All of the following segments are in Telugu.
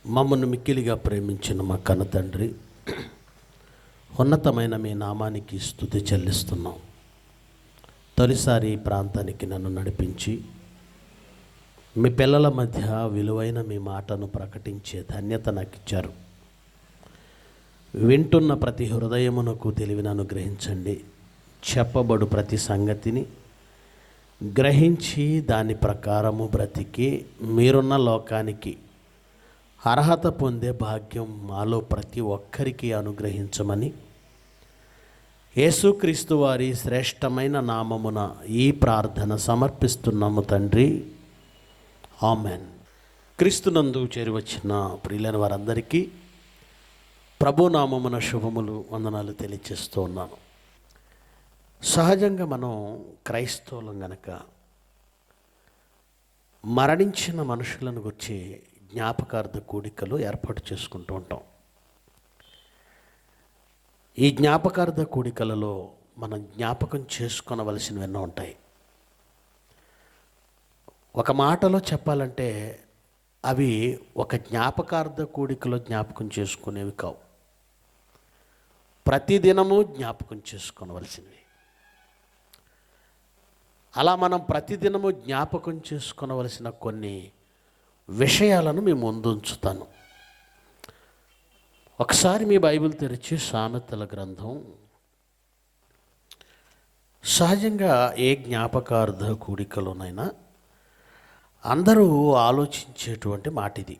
మమ్మల్ని మిక్కిలిగా ప్రేమించిన మా కన్న తండ్రి, ఉన్నతమైన మీ నామానికి స్తుతి చెల్లిస్తున్నాం. తొలిసారి ఈ ప్రాంతానికి నన్ను నడిపించి మీ పిల్లల మధ్య విలువైన మీ మాటను ప్రకటించే ధన్యత నాకు ఇచ్చారు. వింటున్న ప్రతి హృదయమునకు తెలివిని అనుగ్రహించండి. చెప్పబడు ప్రతి సంగతిని గ్రహించి దాని ప్రకారము బ్రతికి మీరున్న లోకానికి అర్హత పొందే భాగ్యం మాలో ప్రతి ఒక్కరికి అనుగ్రహించమని యేసుక్రీస్తు వారి శ్రేష్టమైన నామమున ఈ ప్రార్థన సమర్పిస్తున్నాము తండ్రి, ఆమెన్. క్రీస్తునందు చేరివచ్చిన ప్రియులైన వారందరికీ ప్రభునామమున శుభములు, వందనాలు తెలియచేస్తూ ఉన్నాను. సహజంగా మనం క్రైస్తవులం గనక మరణించిన మనుషులను గురించి జ్ఞాపకార్థ కూడికలు ఏర్పాటు చేసుకుంటూ ఉంటాం. ఈ జ్ఞాపకార్థ కూడికలలో మనం జ్ఞాపకం చేసుకొనవలసినవి ఎన్నో ఉంటాయి. ఒక మాటలో చెప్పాలంటే అవి ఒక జ్ఞాపకార్థ కూడికలో జ్ఞాపకం చేసుకునేవి కావు, ప్రతిదినము జ్ఞాపకం చేసుకొనవలసినవి. అలా మనం ప్రతిదినము జ్ఞాపకం చేసుకొనవలసిన కొన్ని విషయాలను మీ ముందు ఉంచుతాను. ఒకసారి మీ బైబిల్ తెరిచి సామెతల గ్రంథం, సహజంగా ఏ జ్ఞాపకార్థ కూడికలోనైనా అందరూ ఆలోచించేటువంటి మాట ఇది.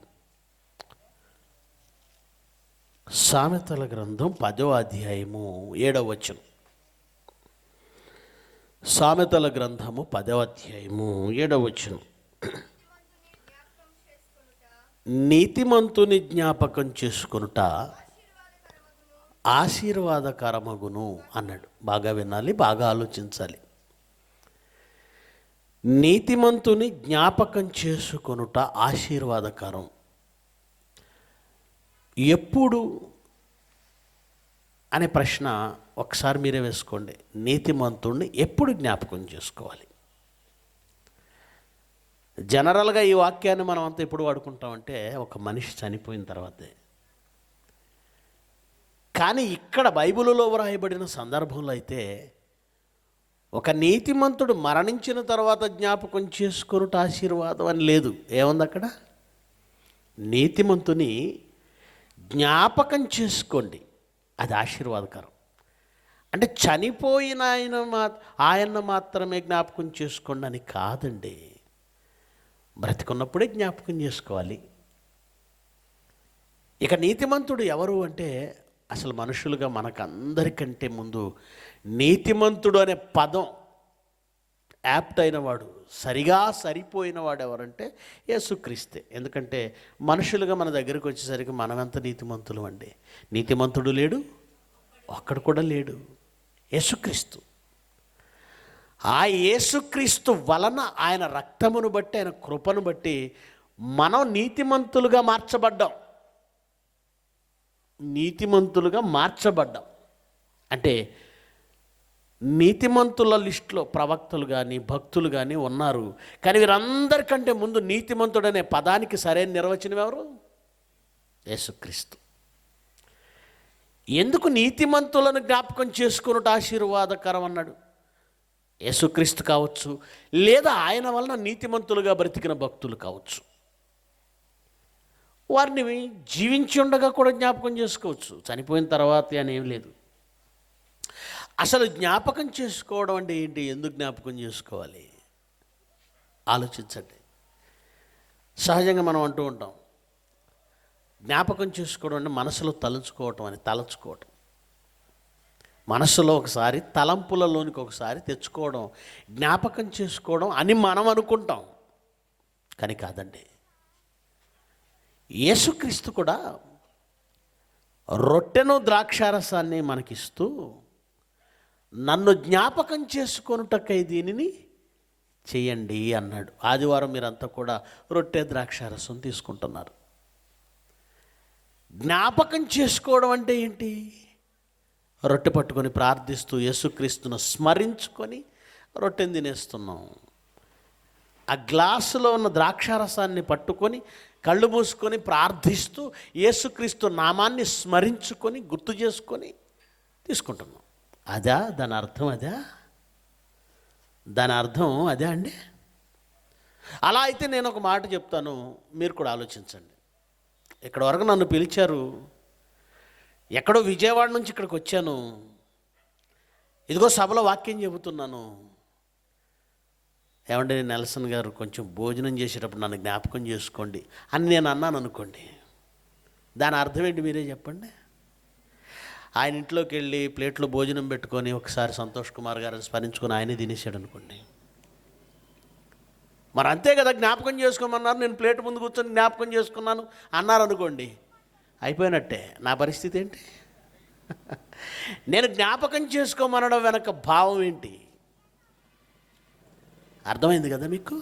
సామెతల గ్రంథం 10వ అధ్యాయము 7వ వచనం. సామెతల గ్రంథము 10వ అధ్యాయము 7వ వచనం. నీతిమంతుని జ్ఞాపకం చేసుకొనుట ఆశీర్వాదకరమగును అన్నాడు. బాగా వినాలి, బాగా ఆలోచించాలి. నీతిమంతుని జ్ఞాపకం చేసుకొనుట ఆశీర్వాదకరం. ఎప్పుడు అనే ప్రశ్న ఒకసారి మీరే వేసుకోండి. నీతిమంతుడిని ఎప్పుడు జ్ఞాపకం చేసుకోవాలి? జనరల్గా ఈ వాక్యాన్ని మనం అంతా ఎప్పుడు వాడుకుంటామంటే ఒక మనిషి చనిపోయిన తర్వాతే. కానీ ఇక్కడ బైబిలులో వ్రాయబడిన సందర్భంలో అయితే ఒక నీతిమంతుడు మరణించిన తర్వాత జ్ఞాపకం చేసుకొనుట ఆశీర్వాదం అని లేదు. ఏముంది అక్కడ? నీతిమంతుని జ్ఞాపకం చేసుకోండి, అది ఆశీర్వాదకరం. అంటే చనిపోయిన ఆయన మాత్రమే జ్ఞాపకం చేసుకోండి అని కాదండి. బ్రతికున్నప్పుడే జ్ఞాపకం చేసుకోవాలి. ఇక నీతిమంతుడు ఎవరు అంటే, అసలు మనుషులుగా మనకందరికంటే ముందు నీతిమంతుడు అనే పదం యాప్ట్ అయినవాడు, సరిగా సరిపోయినవాడు ఎవరంటే యేసుక్రీస్తే. ఎందుకంటే మనుషులుగా మన దగ్గరికి వచ్చేసరికి మనమెంత నీతిమంతులు అండి. నీతిమంతుడు లేడు, ఒక్కడు కూడా లేడు, యేసుక్రీస్తు. ఆ యేసుక్రీస్తు వలన, ఆయన రక్తమును బట్టి, ఆయన కృపను బట్టి మనం నీతిమంతులుగా మార్చబడ్డాం. నీతిమంతులుగా మార్చబడ్డాం అంటే నీతిమంతుల లిస్టులో ప్రవక్తలు కానీ భక్తులు కానీ ఉన్నారు. కానీ వీరందరికంటే ముందు నీతిమంతుడనే పదానికి సరైన నిర్వచనం ఎవరు? యేసుక్రీస్తు. ఎందుకు నీతిమంతులను జ్ఞాపకం చేసుకున్నట్టు ఆశీర్వాదకరం అన్నాడు? యేసుక్రీస్తు కావచ్చు, లేదా ఆయన వలన నీతిమంతులుగా బ్రతికిన భక్తులు కావచ్చు. వారిని జీవించి ఉండగా కూడా జ్ఞాపకం చేసుకోవచ్చు, చనిపోయిన తర్వాత అని ఏం లేదు. అసలు జ్ఞాపకం చేసుకోవడం అంటే ఏంటి? ఎందుకు జ్ఞాపకం చేసుకోవాలి? ఆలోచించండి. సహజంగా మనం అంటూ ఉంటాం, జ్ఞాపకం చేసుకోవడం అంటే మనసులో తలుచుకోవటం అని. తలుచుకోవటం మనసులో ఒకసారి, తలంపులలోనికి ఒకసారి తెచ్చుకోవడం, జ్ఞాపకం చేసుకోవడం అని మనం అనుకుంటాం. కానీ కాదండి. యేసుక్రీస్తు కూడా రొట్టెను ద్రాక్షారసాన్ని మనకిస్తూ, నన్ను జ్ఞాపకం చేసుకొనుటకై దీనిని చేయండి అన్నాడు. ఆదివారం మీరంతా కూడా రొట్టె ద్రాక్షారసం తీసుకుంటున్నారు. జ్ఞాపకం చేసుకోవడం అంటే ఏంటి? రొట్టె పట్టుకొని ప్రార్థిస్తూ యేసుక్రీస్తును స్మరించుకొని రొట్టెని తినేస్తున్నాం. ఆ గ్లాసులో ఉన్న ద్రాక్షారసాన్ని పట్టుకొని కళ్ళు మూసుకొని ప్రార్థిస్తూ యేసుక్రీస్తు నామాన్ని స్మరించుకొని గుర్తు చేసుకొని తీసుకుంటున్నాం. అదా దాని అర్థం? దాని అర్థం అదే అండి? అలా అయితే నేను ఒక మాట చెప్తాను, మీరు కూడా ఆలోచించండి. ఇక్కడ వరకు నన్ను పిలిచారు, ఎక్కడో విజయవాడ నుంచి ఇక్కడికి వచ్చాను, ఇదిగో సభలో వాక్యం చెబుతున్నాను. ఏమంటే నెల్సన్ గారు కొంచెం భోజనం చేసేటప్పుడు నన్ను జ్ఞాపకం చేసుకోండి అని నేను అన్నాను అనుకోండి, దాని అర్థం ఏంటి మీరే చెప్పండి? ఆయన ఇంట్లోకి వెళ్ళి ప్లేట్లో భోజనం పెట్టుకొని ఒకసారి సంతోష్ కుమార్ గారిని స్మరించుకొని ఆయనే తినేసాడు అనుకోండి, మరి అంతే కదా, జ్ఞాపకం చేసుకోమన్నారు, నేను ప్లేట్ ముందు కూర్చొని జ్ఞాపకం చేసుకున్నాను అన్నారు అనుకోండి, అయిపోయినట్టే. నా పరిస్థితి ఏంటి? నేను జ్ఞాపకం చేసుకోమనడం వెనక భావం ఏంటి? అర్థమైంది కదా మీకు?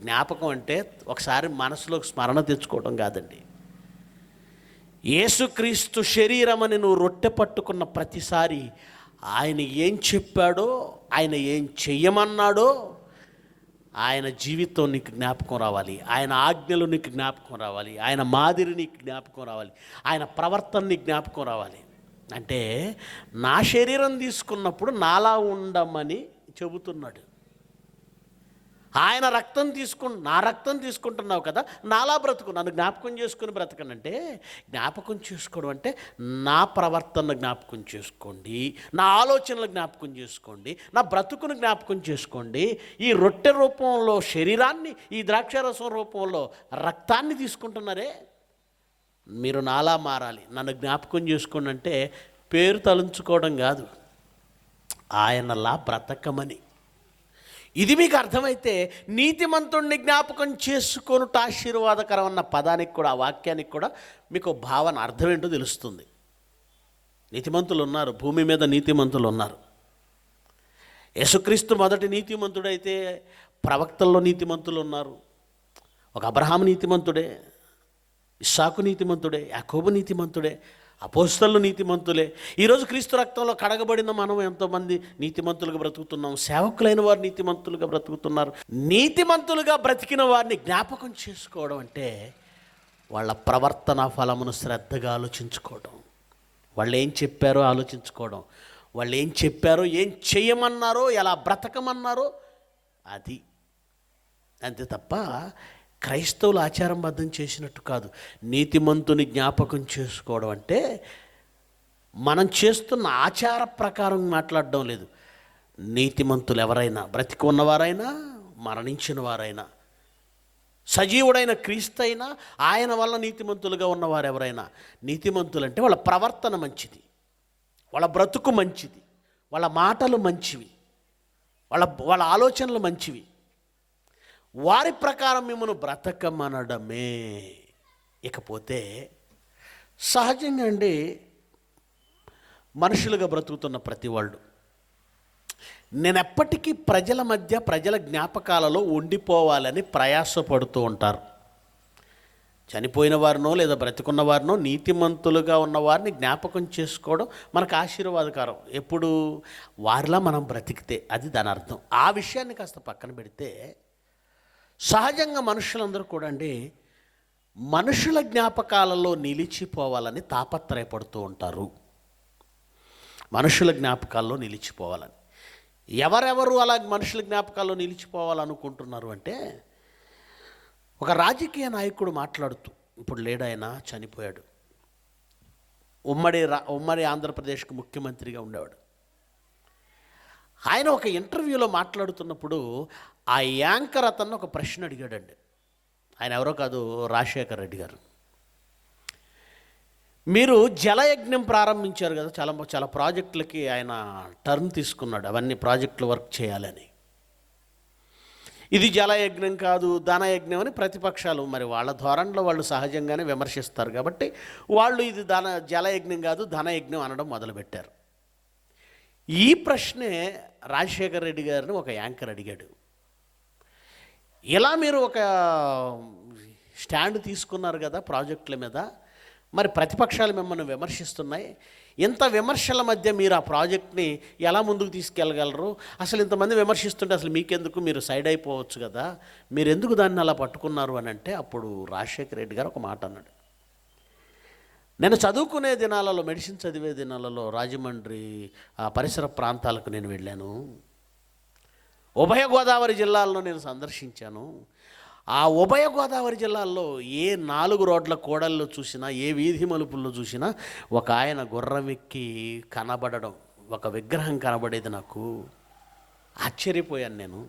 జ్ఞాపకం అంటే ఒకసారి మనసులోకి స్మరణ తెచ్చుకోవడం కాదండి. యేసుక్రీస్తు శరీరమని నువ్వు రొట్టె పట్టుకున్న ప్రతిసారి ఆయన ఏం చెప్పాడో, ఆయన ఏం చెయ్యమన్నాడో, ఆయన జీవితం నీకు జ్ఞాపకం రావాలి, ఆయన ఆజ్ఞలు నీకు జ్ఞాపకం రావాలి, ఆయన మాదిరి నీకు జ్ఞాపకం రావాలి, ఆయన ప్రవర్తన నీకు జ్ఞాపకం రావాలి. అంటే నా శరీరం తీసుకున్నప్పుడు నాలా ఉండమని చెబుతున్నాడు. ఆయన రక్తం నా రక్తం తీసుకుంటున్నావు కదా, నాలా బ్రతుకు, నన్ను జ్ఞాపకం చేసుకుని బ్రతకనంటే, జ్ఞాపకం చేసుకోవడం అంటే నా ప్రవర్తన జ్ఞాపకం చేసుకోండి, నా ఆలోచనలు జ్ఞాపకం చేసుకోండి, నా బ్రతుకును జ్ఞాపకం చేసుకోండి. ఈ రొట్టె రూపంలో శరీరాన్ని, ఈ ద్రాక్షారసం రూపంలో రక్తాన్ని తీసుకుంటున్నారే, మీరు నాలా మారాలి, నన్ను జ్ఞాపకం చేసుకోండి అంటే పేరు తలంచుకోవడం కాదు, ఆయనలా బ్రతకమని. ఇది మీకు అర్థమైతే నీతిమంతుణ్ణి జ్ఞాపకం చేసుకొనుట ఆశీర్వాదకరం అన్న పదానికి కూడా, ఆ వాక్యానికి కూడా మీకు భావన అర్థం ఏంటో తెలుస్తుంది. నీతిమంతులు ఉన్నారు, భూమి మీద నీతిమంతులు ఉన్నారు. యేసుక్రీస్తు మొదటి నీతిమంతుడైతే ప్రవక్తల్లో నీతిమంతులు ఉన్నారు. ఒక అబ్రహాము నీతిమంతుడే, ఇస్సాకు నీతిమంతుడే, యాకోబు నీతిమంతుడే, అపోస్తలులు నీతిమంతులే. ఈరోజు క్రీస్తు రక్తంలో కడగబడిన మనం ఎంతోమంది నీతిమంతులుగా బ్రతుకుతున్నాం. సేవకులైన వారు నీతిమంతులుగా బ్రతుకుతున్నారు. నీతిమంతులుగా బ్రతికిన వారిని జ్ఞాపకం చేసుకోవడం అంటే వాళ్ళ ప్రవర్తన ఫలమును శ్రద్ధగా ఆలోచించుకోవడం, వాళ్ళు ఏం చెప్పారో ఆలోచించుకోవడం, వాళ్ళు ఏం చెప్పారో, ఏం చేయమన్నారో, ఎలా బ్రతకమన్నారో అది. అంతే తప్ప క్రైస్తవులు ఆచారబద్ధం చేసినట్టు కాదు. నీతిమంతుని జ్ఞాపకం చేసుకోవడం అంటే మనం చేస్తున్న ఆచార ప్రకారం మాట్లాడడం లేదు. నీతిమంతులు ఎవరైనా, బ్రతికి ఉన్నవారైనా, మరణించిన వారైనా, సజీవుడైన క్రీస్తు అయినా, ఆయన వల్ల నీతిమంతులుగా ఉన్నవారు ఎవరైనా, నీతిమంతులు అంటే వాళ్ళ ప్రవర్తన మంచిది, వాళ్ళ బ్రతుకు మంచిది, వాళ్ళ మాటలు మంచివి, వాళ్ళ ఆలోచనలు మంచివి, వారి ప్రకారం మిమ్మల్ని బ్రతకమనడమే. ఇకపోతే సహజంగా అండి, మనుషులుగా బ్రతుకుతున్న ప్రతి వాళ్ళు నేను ఎప్పటికీ ప్రజల మధ్య, ప్రజల జ్ఞాపకాలలో ఉండిపోవాలని ప్రయాసపడుతూ ఉంటారు. చనిపోయిన వారినో లేదా బ్రతికున్న వారినో, నీతిమంతులుగా ఉన్నవారిని జ్ఞాపకం చేసుకోవడం మనకు ఆశీర్వాదకరం. ఎప్పుడు వారిలా మనం బ్రతికితే, అది దాని అర్థం. ఆ విషయాన్ని కాస్త పక్కన పెడితే, సహజంగా మనుషులందరూ కూడా అండి మనుషుల జ్ఞాపకాలలో నిలిచిపోవాలని తాపత్రయపడుతూ ఉంటారు. మనుషుల జ్ఞాపకాల్లో నిలిచిపోవాలని. ఎవరెవరు అలా మనుషుల జ్ఞాపకాల్లో నిలిచిపోవాలనుకుంటున్నారు అంటే, ఒక రాజకీయ నాయకుడు మాట్లాడుతూ, ఇప్పుడు లేడాయన, చనిపోయాడు, ఉమ్మడి ఆంధ్రప్రదేశ్కి ముఖ్యమంత్రిగా ఉండేవాడు. ఆయన ఒక ఇంటర్వ్యూలో మాట్లాడుతున్నప్పుడు ఆ యాంకర్ అతను ఒక ప్రశ్న అడిగాడండి. ఆయన ఎవరో కాదు, రాజశేఖర్ రెడ్డి గారు. మీరు జలయజ్ఞం ప్రారంభించారు కదా, చాలా ప్రాజెక్టులకి ఆయన టర్న్ తీసుకున్నాడు, అవన్నీ ప్రాజెక్టుల వర్క్ చేయాలని. ఇది జలయజ్ఞం కాదు, ధనయజ్ఞం అని ప్రతిపక్షాలు మరి వాళ్ళ ధోరణిలో వాళ్ళు సహజంగానే విమర్శిస్తారు కాబట్టి వాళ్ళు ఇది జలయజ్ఞం కాదు, ధనయజ్ఞం అనడం మొదలుపెట్టారు. ఈ ప్రశ్నే రాజశేఖర్ రెడ్డి గారిని ఒక యాంకర్ అడిగాడు. ఇలా మీరు ఒక స్టాండ్ తీసుకున్నారు కదా ప్రాజెక్టుల మీద, మరి ప్రతిపక్షాలు మిమ్మల్ని విమర్శిస్తున్నాయి. ఇంత విమర్శల మధ్య మీరు ఆ ప్రాజెక్ట్ని ఎలా ముందుకు తీసుకెళ్ళగలరు? అసలు ఇంతమంది విమర్శిస్తుంటే అసలు మీకెందుకు, మీరు సైడ్ అయిపోవచ్చు కదా, మీరు ఎందుకు దాన్ని అలా పట్టుకున్నారు అని అంటే అప్పుడు రాజశేఖర రెడ్డి గారు ఒక మాట అన్నాడు. నేను చదువుకునే దినాలలో, మెడిసిన్ చదివే దినాలలో రాజమండ్రి ఆ పరిసర ప్రాంతాలకు నేను వెళ్ళాను. ఉభయ గోదావరి జిల్లాలను నేను సందర్శించాను. ఆ ఉభయ గోదావరి జిల్లాల్లో ఏ 4 రోడ్ల కూడల్లో చూసినా, ఏ వీధి మలుపుల్లో చూసినా ఒక ఆయన గుర్రం ఎక్కి కనబడడం, ఒక విగ్రహం కనబడేది. నాకు ఆశ్చర్యపోయాను నేను.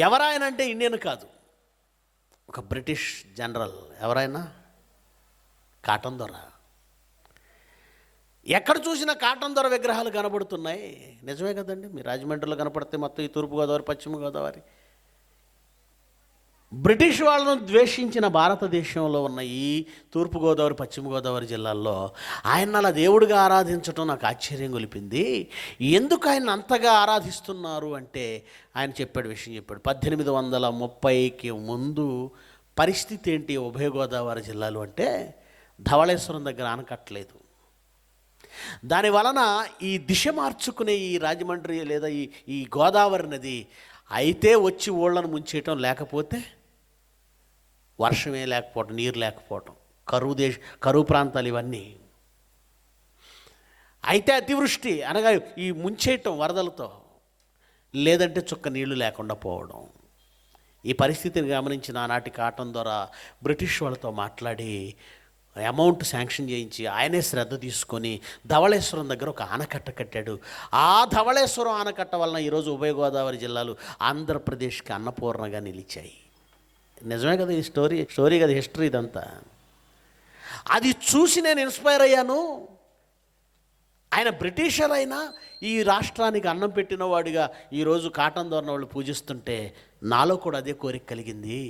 ఎవరాయన అంటే ఇండియన్ కాదు, ఒక బ్రిటిష్ జనరల్. ఎవరైనా కాటన్ దొర. ఎక్కడ చూసినా కాటన్ దొర విగ్రహాలు కనబడుతున్నాయి. నిజమే కదండి. మీ రాజమండ్రిలో కనపడితే మొత్తం ఈ తూర్పుగోదావరి, పశ్చిమ గోదావరి, బ్రిటిష్ వాళ్ళను ద్వేషించిన భారతదేశంలో ఉన్న ఈ తూర్పుగోదావరి, పశ్చిమ గోదావరి జిల్లాల్లో ఆయన అలా దేవుడిగా ఆరాధించడం నాకు ఆశ్చర్యం గొలిపింది. ఎందుకు ఆయన అంతగా ఆరాధిస్తున్నారు అంటే ఆయన విషయం చెప్పాడు. 1830కి ముందు పరిస్థితి ఏంటి ఉభయ గోదావరి జిల్లాలు అంటే, ధవళేశ్వరం దగ్గర ఆనకట్టలేదు. దాని వలన ఈ దిశ మార్చుకునే ఈ రాజమండ్రి లేదా ఈ గోదావరి నది అయితే వచ్చి ఊళ్ళను ముంచేయటం, లేకపోతే వర్షమే లేకపోవటం, నీరు లేకపోవటం, కరువు ప్రాంతాలు ఇవన్నీ. అయితే అతివృష్టి అనగా ఈ ముంచేయటం వరదలతో, లేదంటే చుక్క నీళ్లు లేకుండా పోవడం. ఈ పరిస్థితిని గమనించిన ఆనాటి కాటన్ ద్వారా బ్రిటిష్ వాళ్ళతో మాట్లాడి అమౌంట్ శాంక్షన్ చేయించి ఆయనే శ్రద్ధ తీసుకొని ధవళేశ్వరం దగ్గర ఒక ఆనకట్ట కట్టాడు. ఆ ధవళేశ్వరం ఆనకట్ట వలన ఈరోజు ఉభయ గోదావరి జిల్లాలు ఆంధ్రప్రదేశ్కి అన్నపూర్ణగా నిలిచాయి. నిజమే కదా, ఈ స్టోరీ కదా, హిస్టరీ ఇదంతా. అది చూసి నేను ఇన్స్పైర్ అయ్యాను. ఆయన బ్రిటిషర్ అయినా ఈ రాష్ట్రానికి అన్నం పెట్టిన వాడిగా ఈరోజు కాటన్ దొర వాళ్ళు పూజిస్తుంటే నాలో కూడా అదే కోరిక కలిగింది.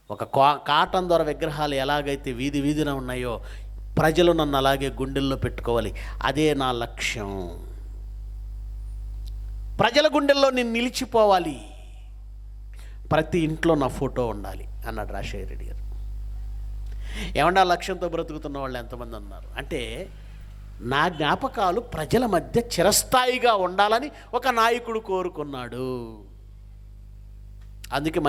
ఒక కాటన్ దొర విగ్రహాలు ఎలాగైతే వీధి వీధిన ఉన్నాయో ప్రజలు నన్ను అలాగే గుండెల్లో పెట్టుకోవాలి. అదే నా లక్ష్యం. ప్రజల గుండెల్లో నేను నిలిచిపోవాలి, ప్రతి ఇంట్లో నా ఫోటో ఉండాలి అన్నాడు రాజశేఖర రెడ్డి గారు. ఏమన్నా లక్ష్యంతో బ్రతుకుతున్న వాళ్ళు ఎంతమంది ఉన్నారు అంటే, నా జ్ఞాపకాలు ప్రజల మధ్య చిరస్థాయిగా ఉండాలని ఒక నాయకుడు కోరుకున్నాడు. అందుకే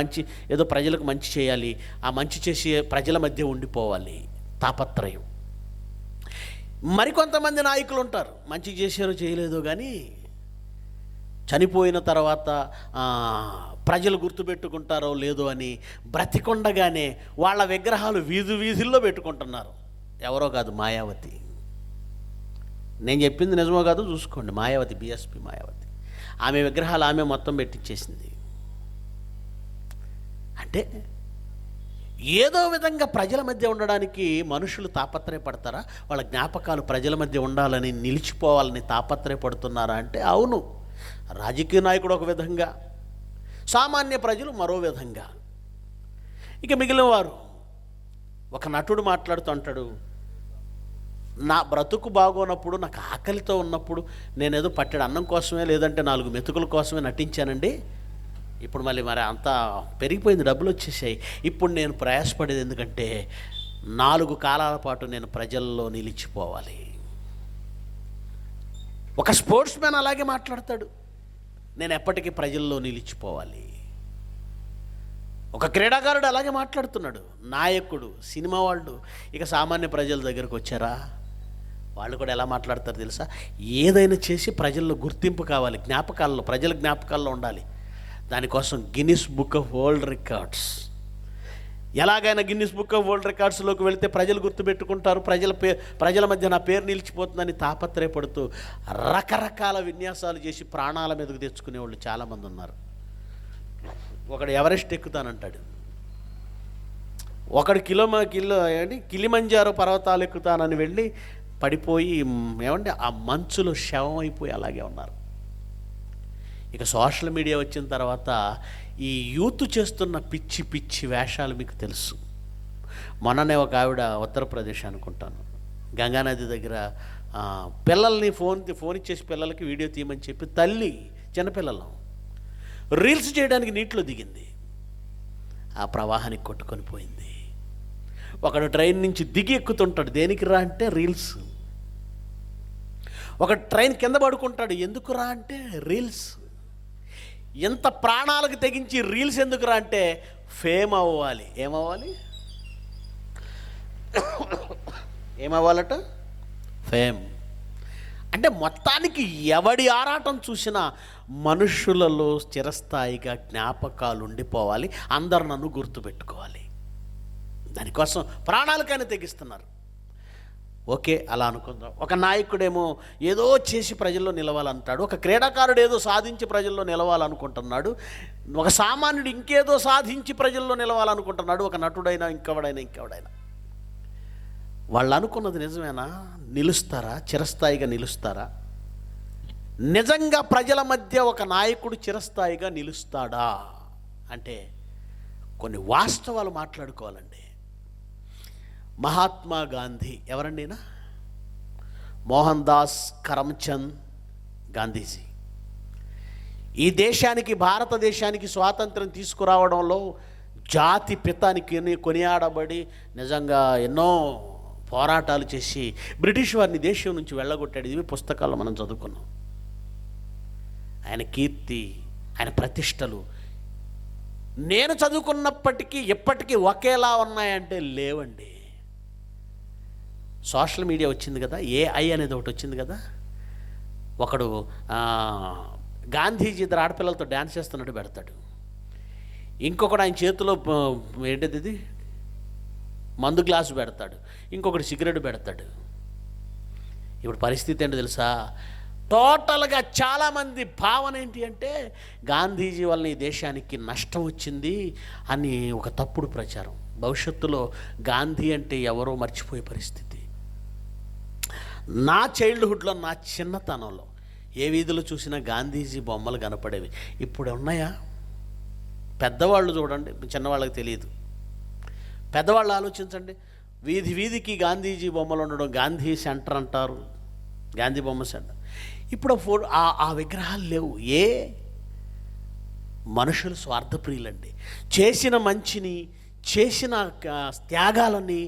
ఏదో ప్రజలకు మంచి చేయాలి, ఆ మంచి చేసి ప్రజల మధ్య ఉండిపోవాలి తాపత్రయం. మరికొంతమంది నాయకులు ఉంటారు, మంచి చేశారో చేయలేదో కానీ చనిపోయిన తర్వాత ప్రజలు గుర్తుపెట్టుకుంటారో లేదో అని బ్రతికొండగానే వాళ్ళ విగ్రహాలు వీధుల్లో పెట్టుకుంటున్నారు. ఎవరో కాదు, మాయావతి. నేను చెప్పింది నిజమో కాదు చూసుకోండి. మాయావతి, బిఎస్పి మాయావతి, ఆమె విగ్రహాలు ఆమె మొత్తం పెట్టించేసింది. అంటే ఏదో విధంగా ప్రజల మధ్య ఉండడానికి మనుషులు తాపత్రయపడతారా? వాళ్ళ జ్ఞాపకాలు ప్రజల మధ్య ఉండాలని, నిలిచిపోవాలని తాపత్రయపడుతున్నారా అంటే అవును. రాజకీయ నాయకుడు ఒక విధంగా, సామాన్య ప్రజలు మరో విధంగా. ఇక మిగిలిన వారు, ఒక నటుడు మాట్లాడుతూ అంటాడు, నా బ్రతుకు బాగోనప్పుడు, నాకు ఆకలితో ఉన్నప్పుడు నేనేదో పట్టెడు అన్నం కోసమే, లేదంటే 4 మెతుకుల కోసమే నటించానండి. ఇప్పుడు మరి అంతా పెరిగిపోయింది, డబ్బులు వచ్చేసాయి. ఇప్పుడు నేను ప్రయాసపడేది ఎందుకంటే 4 కాలాల పాటు నేను ప్రజల్లో నిలిచిపోవాలి. ఒక స్పోర్ట్స్ మ్యాన్ అలాగే మాట్లాడతాడు, నేను ఎప్పటికీ ప్రజల్లో నిలిచిపోవాలి. ఒక క్రీడాకారుడు అలాగే మాట్లాడుతున్నాడు. నాయకుడు, సినిమా వాళ్ళు, ఇక సామాన్య ప్రజల దగ్గరకు వచ్చారా, వాళ్ళు కూడా ఎలా మాట్లాడతారు తెలుసా? ఏదైనా చేసి ప్రజల్లో గుర్తింపు కావాలి, జ్ఞాపకాల్లో, ప్రజల జ్ఞాపకాల్లో ఉండాలి. దానికోసం Guinness book of world records, ఎలాగైనా గిన్నిస్ బుక్ ఆఫ్ వరల్డ్ రికార్డ్స్లోకి వెళితే ప్రజలు గుర్తుపెట్టుకుంటారు, ప్రజల మధ్య నా పేరు నిలిచిపోతుందని తాపత్రయపడుతూ రకరకాల విన్యాసాలు చేసి ప్రాణాల మీదకు తెచ్చుకునేవాళ్ళు చాలామంది ఉన్నారు. ఒకడు ఎవరెస్ట్ ఎక్కుతానంటాడు, ఒకడు కిలిమంజారో పర్వతాలు ఎక్కుతానని వెళ్ళి పడిపోయి ఆ మంచులో శవం అయిపోయి అలాగే ఉన్నారు. ఇక సోషల్ మీడియా వచ్చిన తర్వాత ఈ యూత్ చేస్తున్న పిచ్చి పిచ్చి వేషాలు మీకు తెలుసు. మొన్ననే ఒక ఆవిడ, ఉత్తరప్రదేశ్ అనుకుంటాను, గంగానది దగ్గర పిల్లల్ని ఫోన్ ఇచ్చేసి పిల్లలకి వీడియో తీయమని చెప్పి తల్లి చిన్నపిల్లలు రీల్స్ చేయడానికి నీటిలో దిగింది. ఆ ప్రవాహానికి కొట్టుకొని పోయింది. ఒకడు ట్రైన్ నుంచి దిగి ఎక్కుతుంటాడు, దేనికి రా అంటే రీల్స్. ఒక ట్రైన్ కింద పడుకుంటాడు, ఎందుకు రా అంటే రీల్స్. ఎంత ప్రాణాలకు తెగించి రీల్స్ ఎందుకు రా అంటే ఫేమ్ అవ్వాలి. ఏమవ్వాలి? ఏమవ్వాలట? ఫేమ్. అంటే మొత్తానికి ఎవడి ఆరాటం చూసినా మనుషులలో చిరస్థాయిగా జ్ఞాపకాలు ఉండిపోవాలి, అందరు నన్ను గుర్తుపెట్టుకోవాలి. దానికోసం ప్రాణాలకైనా తెగిస్తున్నారు. ఓకే, అలా అనుకుందాం. ఒక నాయకుడేమో ఏదో చేసి ప్రజల్లో నిలవాలంటాడు, ఒక క్రీడాకారుడు ఏదో సాధించి ప్రజల్లో నిలవాలనుకుంటున్నాడు, ఒక సామాన్యుడు ఇంకేదో సాధించి ప్రజల్లో నిలవాలనుకుంటున్నాడు, ఒక నటుడైనా ఇంకెవడైనా. వాళ్ళు అనుకున్నది నిజమేనా? నిలుస్తారా? చిరస్థాయిగా నిలుస్తారా? నిజంగా ప్రజల మధ్య ఒక నాయకుడు చిరస్థాయిగా నిలుస్తాడా అంటే కొన్ని వాస్తవాలు మాట్లాడుకోవాలండి. మహాత్మా గాంధీ ఎవరండినా? మోహన్ దాస్ కరమ్చంద్ గాంధీజీ. ఈ దేశానికి, భారతదేశానికి స్వాతంత్రం తీసుకురావడంలో జాతి పితానికి కొనియాడబడి నిజంగా ఎన్నో పోరాటాలు చేసి బ్రిటిష్ వారిని దేశం నుంచి వెళ్ళగొట్టాడు. ఇవి పుస్తకాల్లో మనం చదువుకున్నాం. ఆయన కీర్తి, ఆయన ప్రతిష్టలు నేను చదువుకున్నప్పటికీ ఇప్పటికీ ఒకేలా ఉన్నాయంటే లేవండి. సోషల్ మీడియా వచ్చింది కదా, ఏఐ అనేది ఒకటి వచ్చింది కదా. ఒకడు గాంధీజీ ఇద్దరు ఆడపిల్లలతో డ్యాన్స్ చేస్తున్నట్టు పెడతాడు, ఇంకొకడు ఆయన చేతిలో ఏంటిది ఇది మందు గ్లాసు పెడతాడు, ఇంకొకటి సిగరెట్ పెడతాడు. ఇప్పుడు పరిస్థితి ఏంటో తెలుసా? టోటల్గా చాలామంది భావన ఏంటి అంటే గాంధీజీ వల్ల ఈ దేశానికి నష్టం వచ్చింది అని ఒక తప్పుడు ప్రచారం. భవిష్యత్తులో గాంధీ అంటే ఎవరో మర్చిపోయే పరిస్థితి. నా చైల్డ్హుడ్లో, నా చిన్నతనంలో ఏ వీధిలో చూసినా గాంధీజీ బొమ్మలు కనపడేవి. ఇప్పుడు ఉన్నాయా? పెద్దవాళ్ళు చూడండి, చిన్నవాళ్ళకి తెలియదు. పెద్దవాళ్ళు ఆలోచించండి. వీధికి గాంధీజీ బొమ్మలు ఉండడం, గాంధీ సెంటర్ అంటారు, గాంధీ బొమ్మ సెంటర్. ఇప్పుడు ఆ విగ్రహాలు లేవు. మనుషులు స్వార్థప్రియులండి. చేసిన మంచిని, చేసిన త్యాగాలని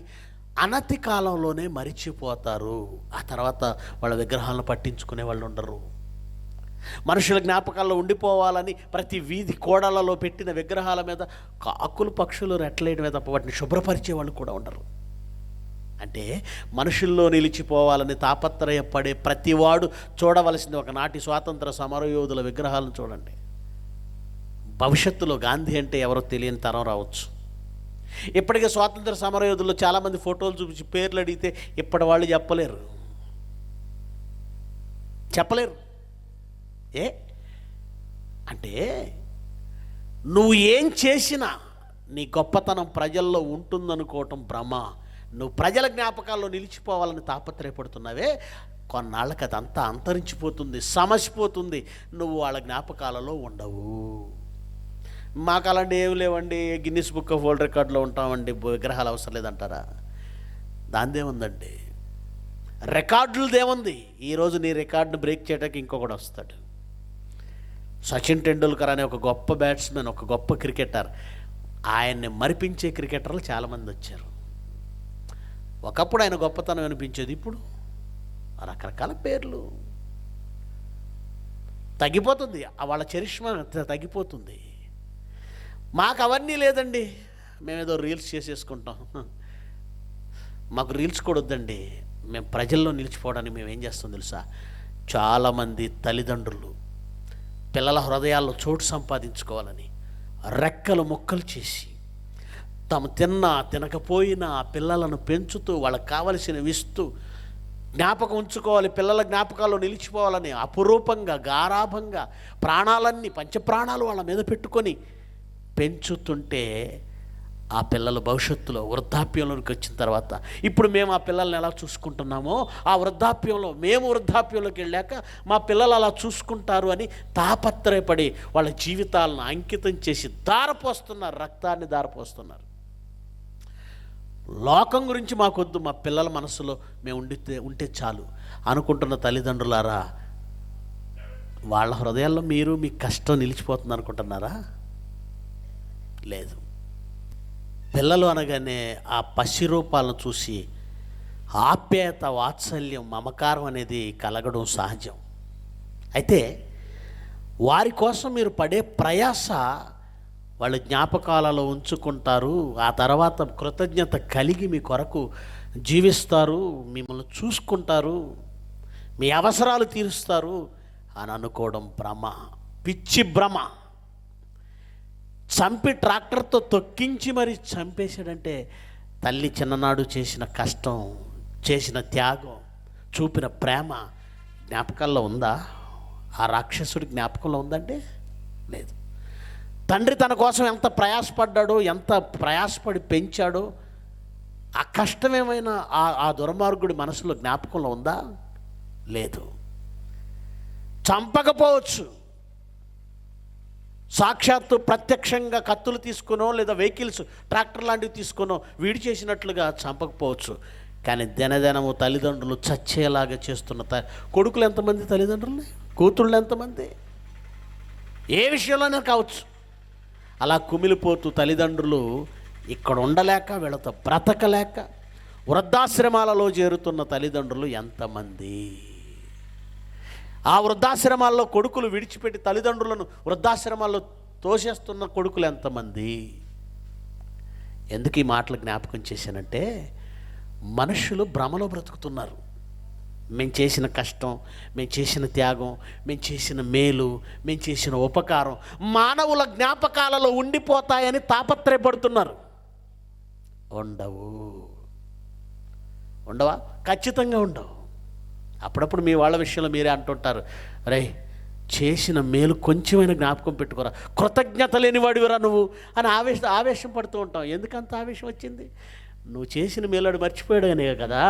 అనతి కాలంలోనే మరిచిపోతారు. ఆ తర్వాత వాళ్ళ విగ్రహాలను పట్టించుకునే వాళ్ళు ఉండరు. మనుషుల జ్ఞాపకాల్లో ఉండిపోవాలని ప్రతి వీధి కోడలలో పెట్టిన విగ్రహాల మీద కాకులు, పక్షులు రెట్లేయడమే తప్ప వాటిని శుభ్రపరిచే వాళ్ళు కూడా ఉండరు. అంటే మనుషుల్లో నిలిచిపోవాలని తాపత్రయపడే ప్రతివాడు చూడవలసింది ఒకనాటి స్వాతంత్ర సమరయోధుల విగ్రహాలను చూడండి. భవిష్యత్తులో గాంధీ అంటే ఎవరో తెలియని తరం రావచ్చు. ఇప్పటికే స్వాతంత్ర సమరయోధుల్లో చాలామంది ఫోటోలు చూపించి పేర్లు అడిగితే ఇప్పటి వాళ్ళు చెప్పలేరు. అంటే నువ్వు ఏం చేసినా నీ గొప్పతనం ప్రజల్లో ఉంటుందనుకోవటం భ్రమ. నువ్వు ప్రజల జ్ఞాపకాల్లో నిలిచిపోవాలని తాపత్రయపడుతున్నావే, కొన్నాళ్ళకి అదంతా అంతరించిపోతుంది, సమసిపోతుంది. నువ్వు వాళ్ళ జ్ఞాపకాలలో ఉండవు. మాకు అలాంటి ఏమి లేవండి, గిన్నిస్ బుక్ ఆఫ్ వరల్డ్ రికార్డులో ఉంటామండి, విగ్రహాలు అవసరం లేదంటారా? దాందేముందండి, రికార్డులదేముంది? ఈరోజు నీ రికార్డును బ్రేక్ చేయడానికి ఇంకొకటి వస్తాడు. సచిన్ టెండూల్కర్ అనే ఒక గొప్ప బ్యాట్స్మెన్, ఒక గొప్ప క్రికెటర్, ఆయన్ని మరిపించే క్రికెటర్లు చాలామంది వచ్చారు. ఒకప్పుడు ఆయన గొప్పతనం అనిపించేది, ఇప్పుడు రకరకాల పేర్లు. తగ్గిపోతుంది, వాళ్ళ చరిష్మా తగ్గిపోతుంది. మాకు అవన్నీ లేదండి, మేమేదో రీల్స్ చేసేసుకుంటాం. మాకు రీల్స్ కూడా వద్దండి. మేము ప్రజల్లో నిలిచిపోవడానికి మేము ఏం చేస్తాం తెలుసా? చాలామంది తల్లిదండ్రులు పిల్లల హృదయాల్లో చోటు సంపాదించుకోవాలని రెక్కలు ముక్కలు చేసి తాము తినకపోయినా ఆ పిల్లలను పెంచుతూ వాళ్ళకి కావలసినవి ఇస్తూ జ్ఞాపకం ఉంచుకోవాలి, పిల్లల జ్ఞాపకాల్లో నిలిచిపోవాలని అపురూపంగా, గారాభంగా ప్రాణాలన్నీ, పంచప్రాణాలు వాళ్ళ మీద పెట్టుకొని పెంచుతుంటే ఆ పిల్లల భవిష్యత్తులో వృద్ధాప్యంలోకి వచ్చిన తర్వాత ఇప్పుడు మేము ఆ పిల్లల్ని ఎలా చూసుకుంటున్నామో ఆ వృద్ధాప్యంలోకి వెళ్ళాక మా పిల్లలు అలా చూసుకుంటారు అని తాపత్రయపడి వాళ్ళ జీవితాలను అంకితం చేసి దారపోస్తున్నారు, రక్తాన్ని దారపోస్తున్నారు. లోకం గురించి మాకొద్దు, మా పిల్లల మనసులో మేము ఉంటే చాలు అనుకుంటున్న తల్లిదండ్రులారా, వాళ్ళ హృదయాల్లో మీ కష్టం నిలిచిపోతుంది అనుకుంటున్నారా? లేదు. పిల్లలు అనగానే ఆ పసి రూపాలను చూసి ఆప్యాయత, వాత్సల్యం, మమకారం అనేది కలగడం సహజం. అయితే వారి కోసం మీరు పడే ప్రయాస వాళ్ళు జ్ఞాపకాలలో ఉంచుకుంటారు. ఆ తర్వాత కృతజ్ఞత కలిగి మీ కొరకు జీవిస్తారు, మిమ్మల్ని చూసుకుంటారు, మీ అవసరాలు తీరుస్తారు అని అనుకోవడం భ్రమ, పిచ్చి భ్రమ. చంపి ట్రాక్టర్తో తొక్కించి మరి చంపేశాడంటే తల్లి చిన్ననాడు చేసిన కష్టం, చేసిన త్యాగం, చూపిన ప్రేమ జ్ఞాపకాల్లో ఉందా? ఆ రాక్షసుడి జ్ఞాపకంలో ఉందంటే లేదు. తండ్రి తన కోసం ఎంత ప్రయాసపడ్డాడో, ఎంత ప్రయాసపడి పెంచాడో, ఆ కష్టమేమైనా ఆ దుర్మార్గుడి మనసులో జ్ఞాపకంలో ఉందా? లేదు. చంపకపోవచ్చు, సాక్షాత్తు ప్రత్యక్షంగా కత్తులు తీసుకునో లేదా వెహికల్స్ ట్రాక్టర్ లాంటివి తీసుకునో వీడి చేసినట్లుగా చంపకపోవచ్చు. కానీ దినదినము తల్లిదండ్రులు చచ్చేలాగా చేస్తున్న కొడుకులు ఎంతమంది, తల్లిదండ్రులు కూతుళ్ళు ఎంతమంది, ఏ విషయంలోనే కావచ్చు. అలా కుమిలిపోతూ తల్లిదండ్రులు ఇక్కడ ఉండలేక, వీళ్ళతో బ్రతకలేక వృద్ధాశ్రమాలలో చేరుతున్న తల్లిదండ్రులు ఎంతమంది. ఆ వృద్ధాశ్రమాల్లో కొడుకులు విడిచిపెట్టి తల్లిదండ్రులను వృద్ధాశ్రమాల్లో తోసేస్తున్న కొడుకులు ఎంతమంది. ఎందుకు ఈ మాటలు జ్ఞాపకం చేశానంటే, మనుషులు భ్రమలో బ్రతుకుతున్నారు. మేము చేసిన కష్టం, మేము చేసిన త్యాగం, మేము చేసిన మేలు, మేము చేసిన ఉపకారం మానవుల జ్ఞాపకాలలో ఉండిపోతాయని తాపత్రయపడుతున్నారు. ఉండవా? ఖచ్చితంగా ఉండవు. అప్పుడప్పుడు మీ వాళ్ళ విషయంలో మీరే అంటుంటారు, రే చేసిన మేలు కొంచెమైనా జ్ఞాపకం పెట్టుకోరా, కృతజ్ఞత లేనివాడివిరా నువ్వు అని ఆవేశం పడుతూ ఉంటాం. ఎందుకంత ఆవేశం వచ్చింది? నువ్వు చేసిన మేలువాడు మర్చిపోయాడనే కదా.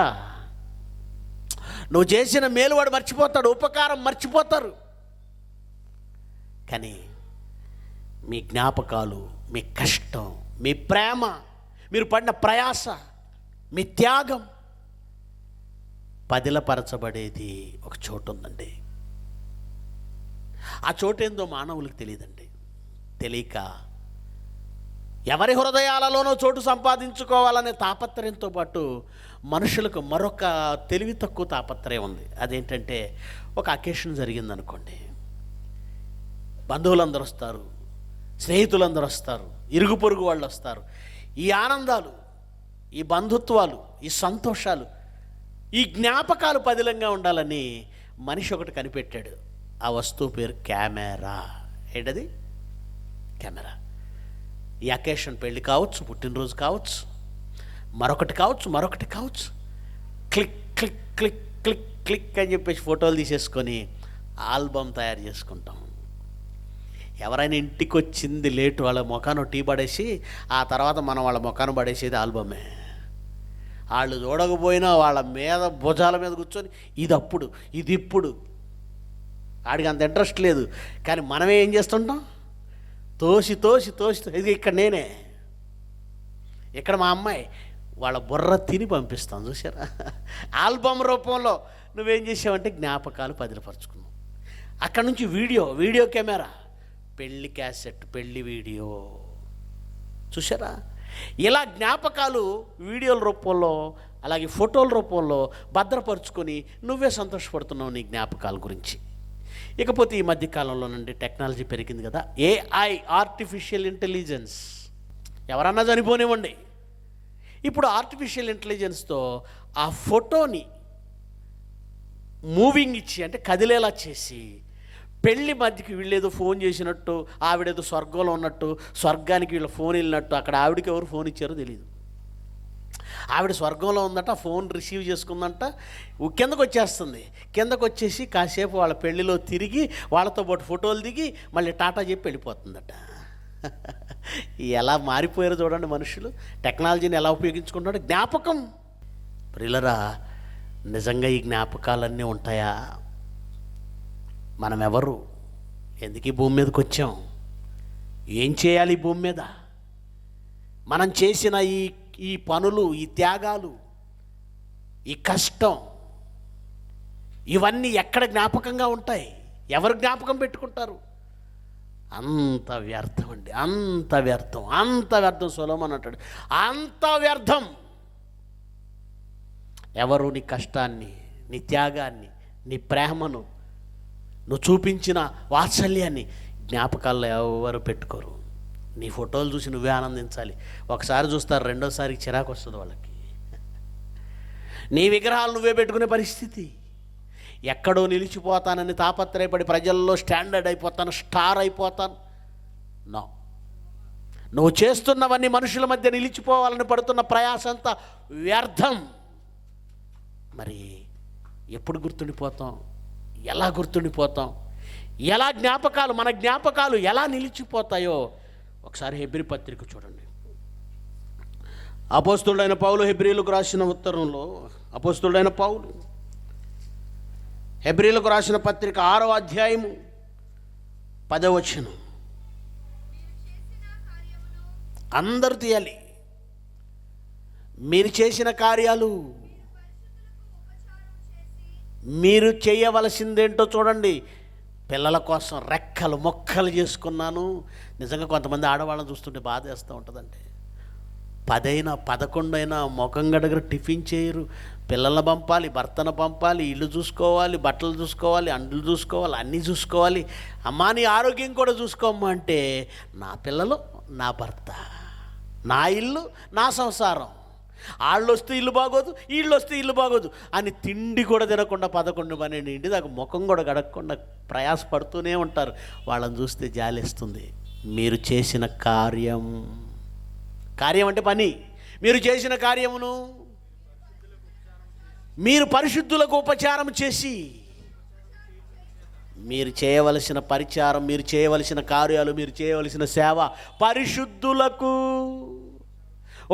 నువ్వు చేసిన మేలువాడు మర్చిపోతాడు, ఉపకారం మర్చిపోతారు. కానీ మీ జ్ఞాపకాలు, మీ కష్టం, మీ ప్రేమ, మీరు పడిన ప్రయాస, మీ త్యాగం పదిలపరచబడేది ఒక చోటు ఉందండి. ఆ చోటేందో మానవులకు తెలియదండి. తెలియక ఎవరి హృదయాలలోనో చోటు సంపాదించుకోవాలనే తాపత్రయంతో పాటు మనుషులకు మరొక తెలివి తక్కువ తాపత్రయం ఉంది. అదేంటంటే, ఒక అకేషన్ జరిగిందనుకోండి, బంధువులందరూ వస్తారు, స్నేహితులందరూ వస్తారు, ఇరుగు పొరుగు వాళ్ళు వస్తారు. ఈ ఆనందాలు, ఈ బంధుత్వాలు, ఈ సంతోషాలు, ఈ జ్ఞాపకాలు పదిలంగా ఉండాలని మనిషి ఒకటి కనిపెట్టాడు. ఆ వస్తువు పేరు కెమెరా. ఏంటది? కెమెరా. ఈ అకేషన్ పెళ్ళి కావచ్చు, పుట్టినరోజు కావచ్చు, మరొకటి కావచ్చు, click click click click click అని చెప్పేసి ఫోటోలు తీసేసుకొని ఆల్బమ్ తయారు చేసుకుంటాం. ఎవరైనా ఇంటికి వచ్చింది లేటు, వాళ్ళ ముఖాను టీ పడేసి ఆ తర్వాత మనం వాళ్ళ ముఖాను పడేసేది ఆల్బమే. వాళ్ళు చూడకపోయినా వాళ్ళ మీద భుజాల మీద కూర్చొని ఇది ఇప్పుడు వాడికి అంత ఇంట్రెస్ట్ లేదు. కానీ మనమే ఏం చేస్తుంటాం? తోసి ఇది ఇక్కడ నేనే, ఇక్కడ మా అమ్మాయి, వాళ్ళ బుర్ర తిని పంపిస్తాం. చూసారా? ఆల్బమ్ రూపంలో నువ్వేం చేసావంటే జ్ఞాపకాలు పదిలపరుచుకున్నావు. అక్కడి నుంచి వీడియో కెమెరా, పెళ్ళి క్యాసెట్, పెళ్ళి వీడియో. చూసారా? ఇలా జ్ఞాపకాలు వీడియోల రూపంలో, అలాగే ఫోటోల రూపంలో భద్రపరుచుకొని నువ్వే సంతోషపడుతున్నావు నీ జ్ఞాపకాల గురించి. ఇకపోతే ఈ మధ్యకాలంలో నుండి టెక్నాలజీ పెరిగింది కదా, AI, ఆర్టిఫిషియల్ ఇంటెలిజెన్స్. ఎవరన్నా చనిపోనివ్వండి, ఇప్పుడు ఆర్టిఫిషియల్ ఇంటెలిజెన్స్తో ఆ ఫోటోని మూవింగ్ ఇచ్చి, అంటే కదిలేలా చేసి, పెళ్ళి మధ్యకి వీళ్ళేదో ఫోన్ చేసినట్టు, ఆవిడేదో స్వర్గంలో ఉన్నట్టు, స్వర్గానికి వీళ్ళ ఫోన్ వెళ్ళినట్టు, అక్కడ ఆవిడకి ఎవరు ఫోన్ ఇచ్చారో తెలియదు. ఆవిడ స్వర్గంలో ఉందట, ఫోన్ రిసీవ్ చేసుకుందంట, కిందకు వచ్చేస్తుంది. కిందకు వచ్చేసి కాసేపు వాళ్ళ పెళ్ళిలో తిరిగి వాళ్ళతో పాటు ఫోటోలు దిగి మళ్ళీ టాటా చెప్పి వెళ్ళిపోతుందట. ఎలా మారిపోయారో చూడండి మనుషులు, టెక్నాలజీని ఎలా ఉపయోగించుకుంటున్నాడు. జ్ఞాపకం ప్రియులరా, నిజంగా ఈ జ్ఞాపకాలన్నీ ఉంటాయా? మనం ఎవరు? ఎందుకు ఈ భూమి మీదకి వచ్చాం? ఏం చేయాలి ఈ భూమి మీద? మనం చేసిన ఈ పనులు, ఈ త్యాగాలు, ఈ కష్టం, ఇవన్నీ ఎక్కడ జ్ఞాపకంగా ఉంటాయి? ఎవరు జ్ఞాపకం పెట్టుకుంటారు? అంత వ్యర్థం అండి, అంత వ్యర్థం, అంత వ్యర్థం. సొలొమోను అంటాడు, అంత వ్యర్థం. ఎవరు నీ కష్టాన్ని, నీ త్యాగాన్ని, నీ ప్రేమను, నువ్వు చూపించిన వాత్సల్యాన్ని జ్ఞాపకాల్లో ఎవరు పెట్టుకోరు. నీ ఫోటోలు చూసి నువ్వే ఆనందించాలి. ఒకసారి చూస్తారు, రెండోసారికి చిరాకు వస్తుంది వాళ్ళకి. నీ విగ్రహాలు నువ్వే పెట్టుకునే పరిస్థితి. ఎక్కడో నిలిచిపోతానని తాపత్రయపడి ప్రజల్లో స్టాండర్డ్ అయిపోతాను, స్టార్ అయిపోతాను. నో, నువ్వు చేస్తున్నవన్నీ మనుషుల మధ్య నిలిచిపోవాలని పడుతున్న ప్రయాసంతా వ్యర్థం. మరి ఎప్పుడు గుర్తుండిపోతాం? ఎలా గుర్తుండిపోతాం? ఎలా జ్ఞాపకాలు, మన జ్ఞాపకాలు ఎలా నిలిచిపోతాయో ఒకసారి హెబ్రీ పత్రిక చూడండి. అపోస్తలుడైన పౌలు హెబ్రీలకు రాసిన ఉత్తరంలో, అపోస్తలుడైన పౌలు హెబ్రీలకు రాసిన పత్రిక 6వ అధ్యాయము 10వ వచనం. అందరూ తీయాలి. మీరు చేసిన కార్యాలు, మీరు చేయవలసిందేంటో చూడండి. పిల్లల కోసం రెక్కలు మొక్కలు చేసుకున్నాను. నిజంగా కొంతమంది ఆడవాళ్ళని చూస్తుంటే బాధ వేస్తూ ఉంటుందండి. 10 అయినా 11 అయినా ముఖం గడగర టిఫిన్ చేయరు. పిల్లలను పంపాలి, భర్తను పంపాలి, ఇల్లు చూసుకోవాలి, బట్టలు చూసుకోవాలి, అండ్లు చూసుకోవాలి, అన్నీ చూసుకోవాలి. అమ్మా నీ ఆరోగ్యం కూడా చూసుకోమ్మా అంటే, నా పిల్లలు, నా భర్త, నా ఇల్లు, నా సంసారం, వాళ్ళు వస్తే ఇల్లు బాగోదు, వీళ్ళు వస్తే ఇల్లు బాగోదు అని తిండి కూడా తినకుండా 11, 12 ఇంటి దాకా ముఖం కూడా గడగకుండా ప్రయాసపడుతూనే ఉంటారు. వాళ్ళని చూస్తే జాలేస్తుంది. మీరు చేసిన కార్యం, కార్యం అంటే పని, మీరు చేసిన కార్యమును మీరు పరిశుద్ధులకు ఉపచారం చేసి, మీరు చేయవలసిన పరిచారం, మీరు చేయవలసిన కార్యాలు, మీరు చేయవలసిన సేవ పరిశుద్ధులకు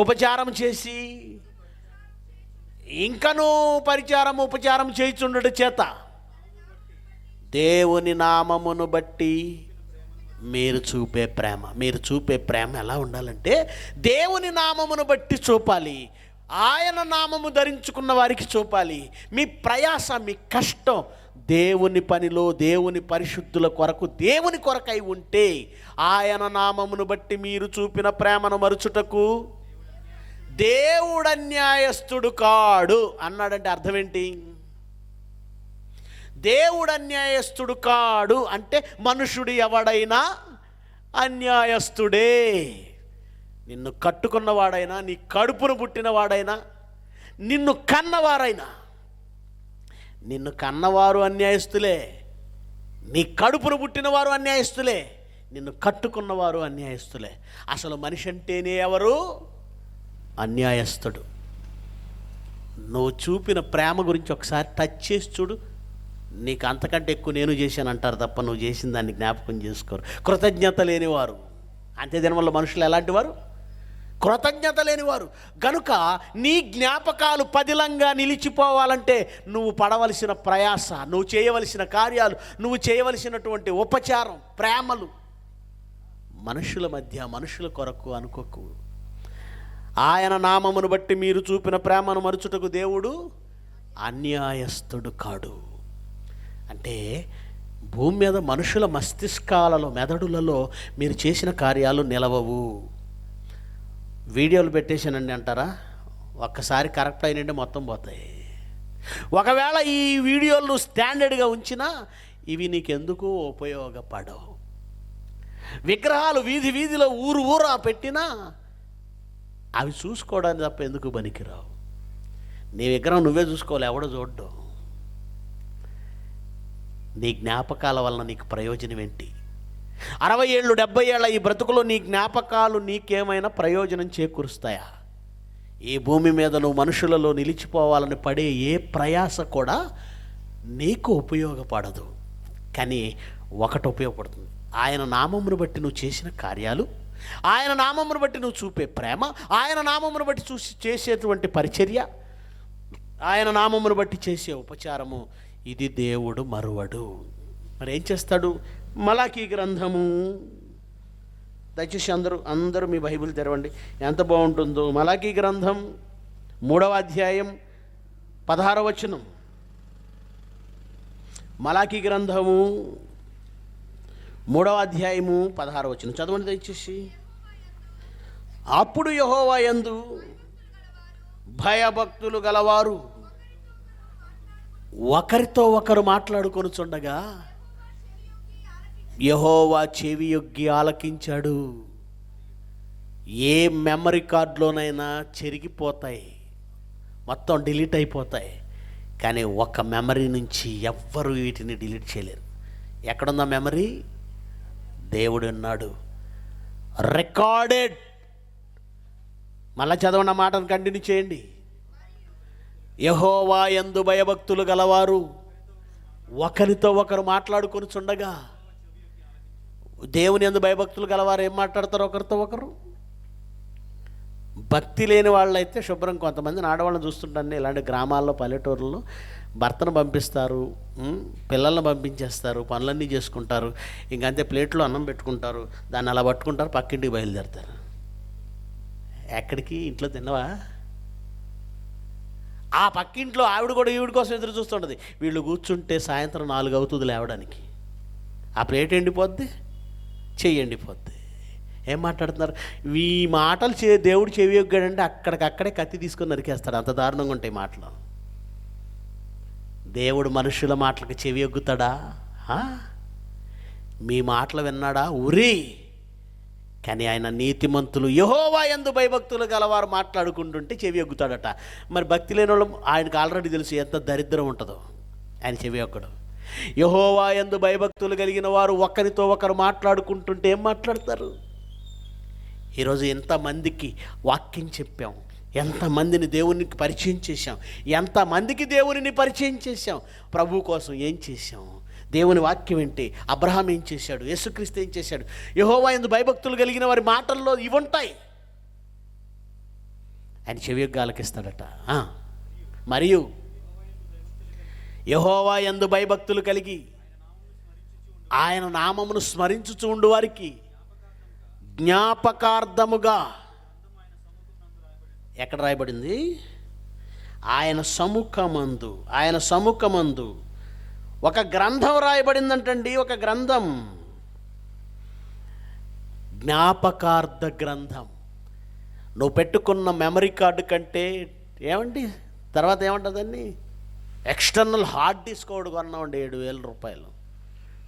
ఉపచారం చేసి, ఇంకనూ పరిచారం ఉపచారం చేయుచుండుట చేత దేవుని నామమును బట్టి మీరు చూపే ప్రేమ, మీరు చూపే ప్రేమ ఎలా ఉండాలంటే దేవుని నామమును బట్టి చూపాలి. ఆయన నామము ధరించుకున్న వారికి చూపాలి. మీ ప్రయాస, మీ కష్టం దేవుని పనిలో, దేవుని పరిశుద్ధుల కొరకు, దేవుని కొరకై ఉంటే ఆయన నామమును బట్టి మీరు చూపిన ప్రేమను మరుచుటకు దేవుడు అన్యాయస్తుడు కాడు అన్నాడంటే అర్థం ఏంటి? దేవుడు అన్యాయస్తుడు కాడు అంటే మనుషుడు ఎవడైనా అన్యాయస్తుడే. నిన్ను కట్టుకున్నవాడైనా, నీ కడుపును పుట్టినవాడైనా, నిన్ను కన్నవారైనా, నిన్ను కన్నవారు అన్యాయస్తులే, నీ కడుపును పుట్టినవారు అన్యాయస్తులే, నిన్ను కట్టుకున్నవారు అన్యాయస్తులే. అసలు మనిషి అంటేనే ఎవరు? అన్యాయస్తుడు. నువ్వు చూపిన ప్రేమ గురించి ఒకసారి టచ్ చేసి చూడు. నీకు అంతకంటే ఎక్కువ నేను చేశాను అంటారు తప్ప నువ్వు చేసిన దాన్ని జ్ఞాపకం చేసుకోరు. కృతజ్ఞత లేనివారు, అంతే. దీనివల్ల మనుషులు ఎలాంటి వారు? కృతజ్ఞత లేనివారు. గనుక నీ జ్ఞాపకాలు పదిలంగా నిలిచిపోవాలంటే నువ్వు పడవలసిన ప్రయాస, నువ్వు చేయవలసిన కార్యాలు, నువ్వు చేయవలసినటువంటి ఉపచారం, ప్రేమలు మనుషుల మధ్య, మనుషుల కొరకు అనుకోకు. ఆయన నామమును బట్టి మీరు చూపిన ప్రేమను మరుచుటకు దేవుడు అన్యాయస్తుడు కాడు. అంటే భూమి మీద మనుషుల మస్తిష్కాలలో, మెదడులలో మీరు చేసిన కార్యాలు నిలవవు. వీడియోలు పెట్టేశానండి అంటారా? ఒక్కసారి కరెక్ట్ అయినంటే మొత్తం పోతాయి. ఒకవేళ ఈ వీడియోలు స్టాండర్డ్గా ఉంచినా ఇవి నీకెందుకు ఉపయోగపడవు. విగ్రహాలు వీధి వీధిలో ఊరు ఊరా పెట్టినా అవి చూసుకోవడానికి తప్ప ఎందుకు పనికిరావు. నీ విగ్రహం నువ్వే చూసుకోవాలి, ఎవడో చూడ్డం. నీ జ్ఞాపకాల వలన నీకు ప్రయోజనం ఏంటి? 60 ఏళ్ళు 70 ఏళ్ళ ఈ బ్రతుకులో నీ జ్ఞాపకాలు నీకేమైనా ప్రయోజనం చేకూరుస్తాయా? ఈ భూమి మీద నువ్వు మనుషులలో నిలిచిపోవాలని పడే ఏ ప్రయాస కూడా నీకు ఉపయోగపడదు. కానీ ఒకటి ఉపయోగపడుతుంది. ఆయన నామమును బట్టి నువ్వు చేసిన కార్యాలు, ఆయన నామమును బట్టి నువ్వు చూపే ప్రేమ, ఆయన నామమును బట్టి చేసేటువంటి పరిచర్య, ఆయన నామమును బట్టి చేసే ఉపచారము, ఇది దేవుడు మరువడు. మరి ఏం చేస్తాడు? మలాకీ గ్రంథము, దయచేసి అందరూ మీ బైబిల్ తెరవండి, ఎంత బాగుంటుందో. మలాకీ గ్రంథం 3వ అధ్యాయం 16వ వచనం. మలాకీ గ్రంథము 3వ అధ్యాయము 16వ వచనం చదవండి దయచేసి. అప్పుడు యెహోవా యందు భయభక్తులు గలవారు ఒకరితో ఒకరు మాట్లాడుకొనుచుండగా యెహోవా చెవియొగ్గి ఆలకించాడు. ఏ మెమరీ కార్డులోనైనా చెరిగిపోతాయి, మొత్తం డిలీట్ అయిపోతాయి, కానీ ఒక మెమరీ నుంచి ఎవ్వరు వీటిని డిలీట్ చేయలేరు. ఎక్కడున్న మెమరీ? దేవుడు ఉన్నాడు, రికార్డెడ్. మళ్ళా చదవన్న మాటను కంటిన్యూ చేయండి. యెహోవా యందు భయభక్తులు గలవారు ఒకరితో ఒకరు మాట్లాడుకొనుచుండగా. దేవుని యందు భయభక్తులు గలవారు ఏం మాట్లాడతారు ఒకరితో ఒకరు? భక్తి లేని వాళ్ళైతే శుభ్రం కొంతమందిని ఆడవాళ్ళని చూస్తుంటాను ఇలాంటి గ్రామాల్లో, పల్లెటూరుల్లో భర్తను పంపిస్తారు, పిల్లల్ని పంపించేస్తారు, పనులన్నీ చేసుకుంటారు, ఇంకంతే ప్లేట్లో అన్నం పెట్టుకుంటారు, దాన్ని అలా పట్టుకుంటారు, పక్కింటికి బయలుదేరుతారు. ఎక్కడికి? ఇంట్లో తిన్నవా? ఆ పక్కింట్లో ఆవిడ కూడా ఈవిడ కోసం ఎదురు చూస్తుంటుంది. వీళ్ళు కూర్చుంటే సాయంత్రం 4 అవుతుంది లేవడానికి. ఆ ప్లేట్ ఎండిపోద్ది, చెయ్యి ఎండిపోద్ది. ఏం మాట్లాడుతున్నారు? ఈ మాటలు దేవుడు చెవి యొగ్గాడంటే అక్కడికక్కడే కత్తి తీసుకొని నరికేస్తాడు. అంత దారుణంగా ఉంటాయి మాటలు. దేవుడు మనుషుల మాటలకు చెవి యొగ్గుతాడా? మీ మాటలు విన్నాడా? ఉరి. కానీ ఆయన నీతిమంతులు యెహోవా యందు భయభక్తులు గలవారు మాట్లాడుకుంటుంటే చెవి యొగ్గుతాడట. మరి భక్తి లేని వాళ్ళు ఆయనకు ఆల్రెడీ తెలుసు ఎంత దరిద్రం ఉంటుందో. ఆయన చెవి యొగ్గడు. యెహోవా యందు భయభక్తులు కలిగిన వారు ఒకరితో ఒకరు మాట్లాడుకుంటుంటే ఏం మాట్లాడతారు? ఈరోజు ఎంతమందికి వాక్యం చెప్పాం, ఎంతమందిని దేవునికి పరిచయం చేశాం, ఎంతమందికి దేవునిని పరిచయం చేశాం, ప్రభు కోసం ఏం చేశాం? దేవుని వాక్యం ఏంటి? అబ్రహాం ఏం చేశాడు? యేసుక్రీస్తు ఏం చేశాడు? యెహోవా యందు భయభక్తులు కలిగిన వారి మాటల్లో ఇవి ఉంటాయి. ఆయన చెవియొగ్గి ఆలకిస్తాడట. మరియు యెహోవా యందు భయభక్తులు కలిగి ఆయన నామమును స్మరించుచు ఉండు వారికి జ్ఞాపకార్థముగా. ఎక్కడ రాయబడింది? ఆయన సముఖమందు ఒక గ్రంథం రాయబడిందంటండి. ఒక గ్రంథం, జ్ఞాపకార్థ గ్రంథం. నువ్వు పెట్టుకున్న మెమరీ కార్డు కంటే ఏమండి తర్వాత ఏమంటుందండి? ఎక్స్టర్నల్ హార్డ్ డిస్క్ ఒకటి కొన్నామండి, 7,000 రూపాయలు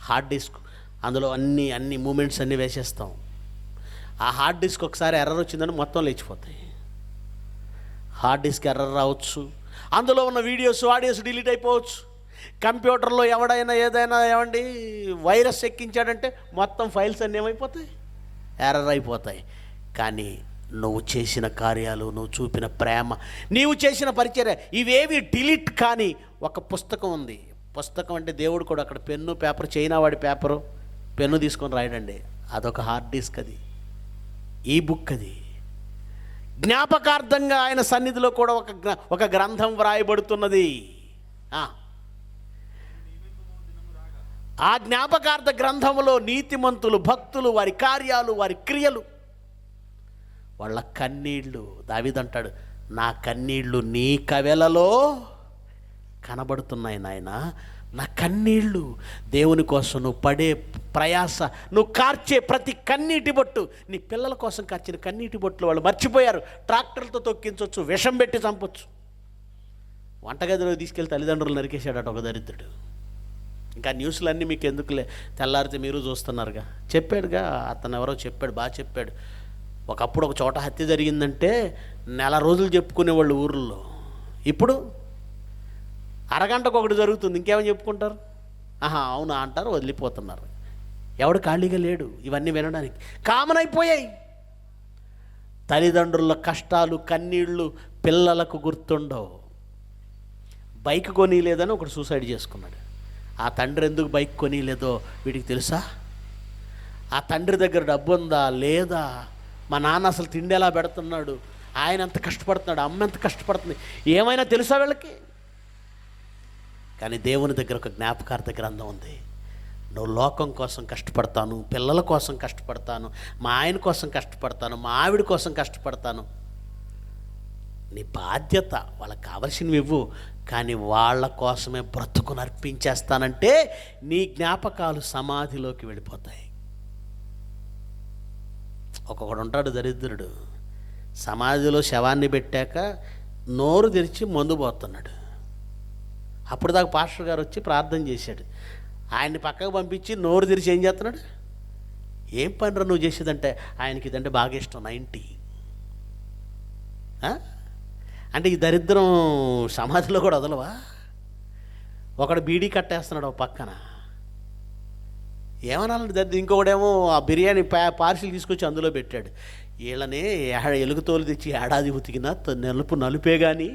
హార్డ్ డిస్క్. అందులో అన్ని మూమెంట్స్ అన్నీ వేసేస్తాం. ఆ హార్డ్ డిస్క్ ఒకసారి ఎర్రర్ వచ్చిందని మొత్తం లేచిపోతాయి. హార్డ్ డిస్క్ ఎర్రర్ రావచ్చు, అందులో ఉన్న వీడియోస్ ఆడియోస్ డిలీట్ అయిపోవచ్చు. కంప్యూటర్లో ఎవడైనా ఏదైనా ఏమండి వైరస్ ఎక్కించాడంటే మొత్తం ఫైల్స్ అన్నీ ఏమైపోతాయి? ఎర్రర్ అయిపోతాయి. కానీ నువ్వు చేసిన కార్యాలు, నువ్వు చూపిన ప్రేమ, నీవు చేసిన పరిచర్య ఇవేవి డిలీట్ కానీ ఒక పుస్తకం ఉంది. పుస్తకం అంటే దేవుడు కూడా అక్కడ పెన్ను పేపర్, చైనా వాడి పేపరు పెన్ను తీసుకొని రాయడండి, అదొక హార్డ్ డిస్క్. అది ఈ బుక్. అది జ్ఞాపకార్థంగా ఆయన సన్నిధిలో కూడా ఒక గ్రంథం వ్రాయబడుతున్నది. ఆ జ్ఞాపకార్థ గ్రంథములో నీతిమంతులు, భక్తులు, వారి కార్యాలు, వారి క్రియలు, వాళ్ళ కన్నీళ్ళు. దావీదంటాడు, నా కన్నీళ్ళు నీ కవెలలో కనబడుతున్నాయి నాయన. నా కన్నీళ్ళు దేవుని కోసం నువ్వు పడే ప్రయాస, నువ్వు కార్చే ప్రతి కన్నీటి బొట్టు, నీ పిల్లల కోసం కార్చిన కన్నీటి బొట్లు వాళ్ళు మర్చిపోయారు. ట్రాక్టర్లతో తొక్కించవచ్చు, విషం పెట్టి చంపొచ్చు. వంటగదిలో తీసుకెళ్ళి తల్లిదండ్రులు నరికేశాడట ఒక దరిద్రుడు. ఇంకా న్యూస్లన్నీ మీకు ఎందుకులే, తెల్లారితే మీరు చూస్తున్నారుగా. చెప్పాడుగా అతను, ఎవరో చెప్పాడు, బాగా చెప్పాడు. ఒకప్పుడు ఒక చోట హత్య జరిగిందంటే 4 రోజులు చెప్పుకునేవాళ్ళు ఊర్లో. ఇప్పుడు అరగంటకు ఒకటి జరుగుతుంది, ఇంకేమని చెప్పుకుంటారు? అవునా అంటారు, వదిలిపోతున్నారు. ఎవడు ఖాళీగా లేడు ఇవన్నీ వినడానికి. కామన్ అయిపోయాయి. తల్లిదండ్రుల కష్టాలు, కన్నీళ్ళు పిల్లలకు గుర్తుండవు. బైక్ కొనిలేదని ఒకడు సూసైడ్ చేసుకున్నాడు. ఆ తండ్రి ఎందుకు బైక్ కొనిలేదో వీడికి తెలుసా? ఆ తండ్రి దగ్గర డబ్బు ఉందా లేదా? మా నాన్న అసలు తిండి ఎలా పెడుతున్నాడు, ఆయన ఎంత కష్టపడుతున్నాడు, అమ్మ ఎంత కష్టపడుతుంది, ఏమైనా తెలుసా వీళ్ళకి? కానీ దేవుని దగ్గర ఒక జ్ఞాపకార్థ గ్రంథం ఉంది. నువ్వు లోకం కోసం కష్టపడతాను, పిల్లల కోసం కష్టపడతాను, మా ఆయన కోసం కష్టపడతాను, మా ఆవిడ కోసం కష్టపడతాను. నీ బాధ్యత, వాళ్ళకి కావలసినవి ఇవ్వు, కానీ వాళ్ళ కోసమే బ్రతుకును అర్పించేస్తానంటే నీ జ్ఞాపకాలు సమాధిలోకి వెళ్ళిపోతాయి. ఒక్కొక్కడు ఉంటాడు దరిద్రుడు, సమాధిలో శవాన్ని పెట్టాక నోరు తెరిచి మందు పోతున్నాడు. అప్పుడు దాకా పాస్టర్ గారు వచ్చి ప్రార్థన చేశాడు. ఆయన్ని పక్కకు పంపించి నోరు తెరిచి ఏం చేస్తున్నాడు? ఏం పనిరా నువ్వు చేసేదంటే, ఆయనకి ఇదంటే బాగా ఇష్టం 90. అంటే ఈ దరిద్రం సమాధిలో కూడా వదలవా? ఒకడు బీడీ కట్టేస్తున్నాడు ఒక పక్కన, ఏమనాలంటే దరిద్రం. ఇంకొకడేమో ఆ బిర్యానీ పార్సిల్ తీసుకొచ్చి అందులో పెట్టాడు. వీళ్ళని ఎలుగుతోలు తెచ్చి ఏడాది ఉతికినా నలుపే కానీ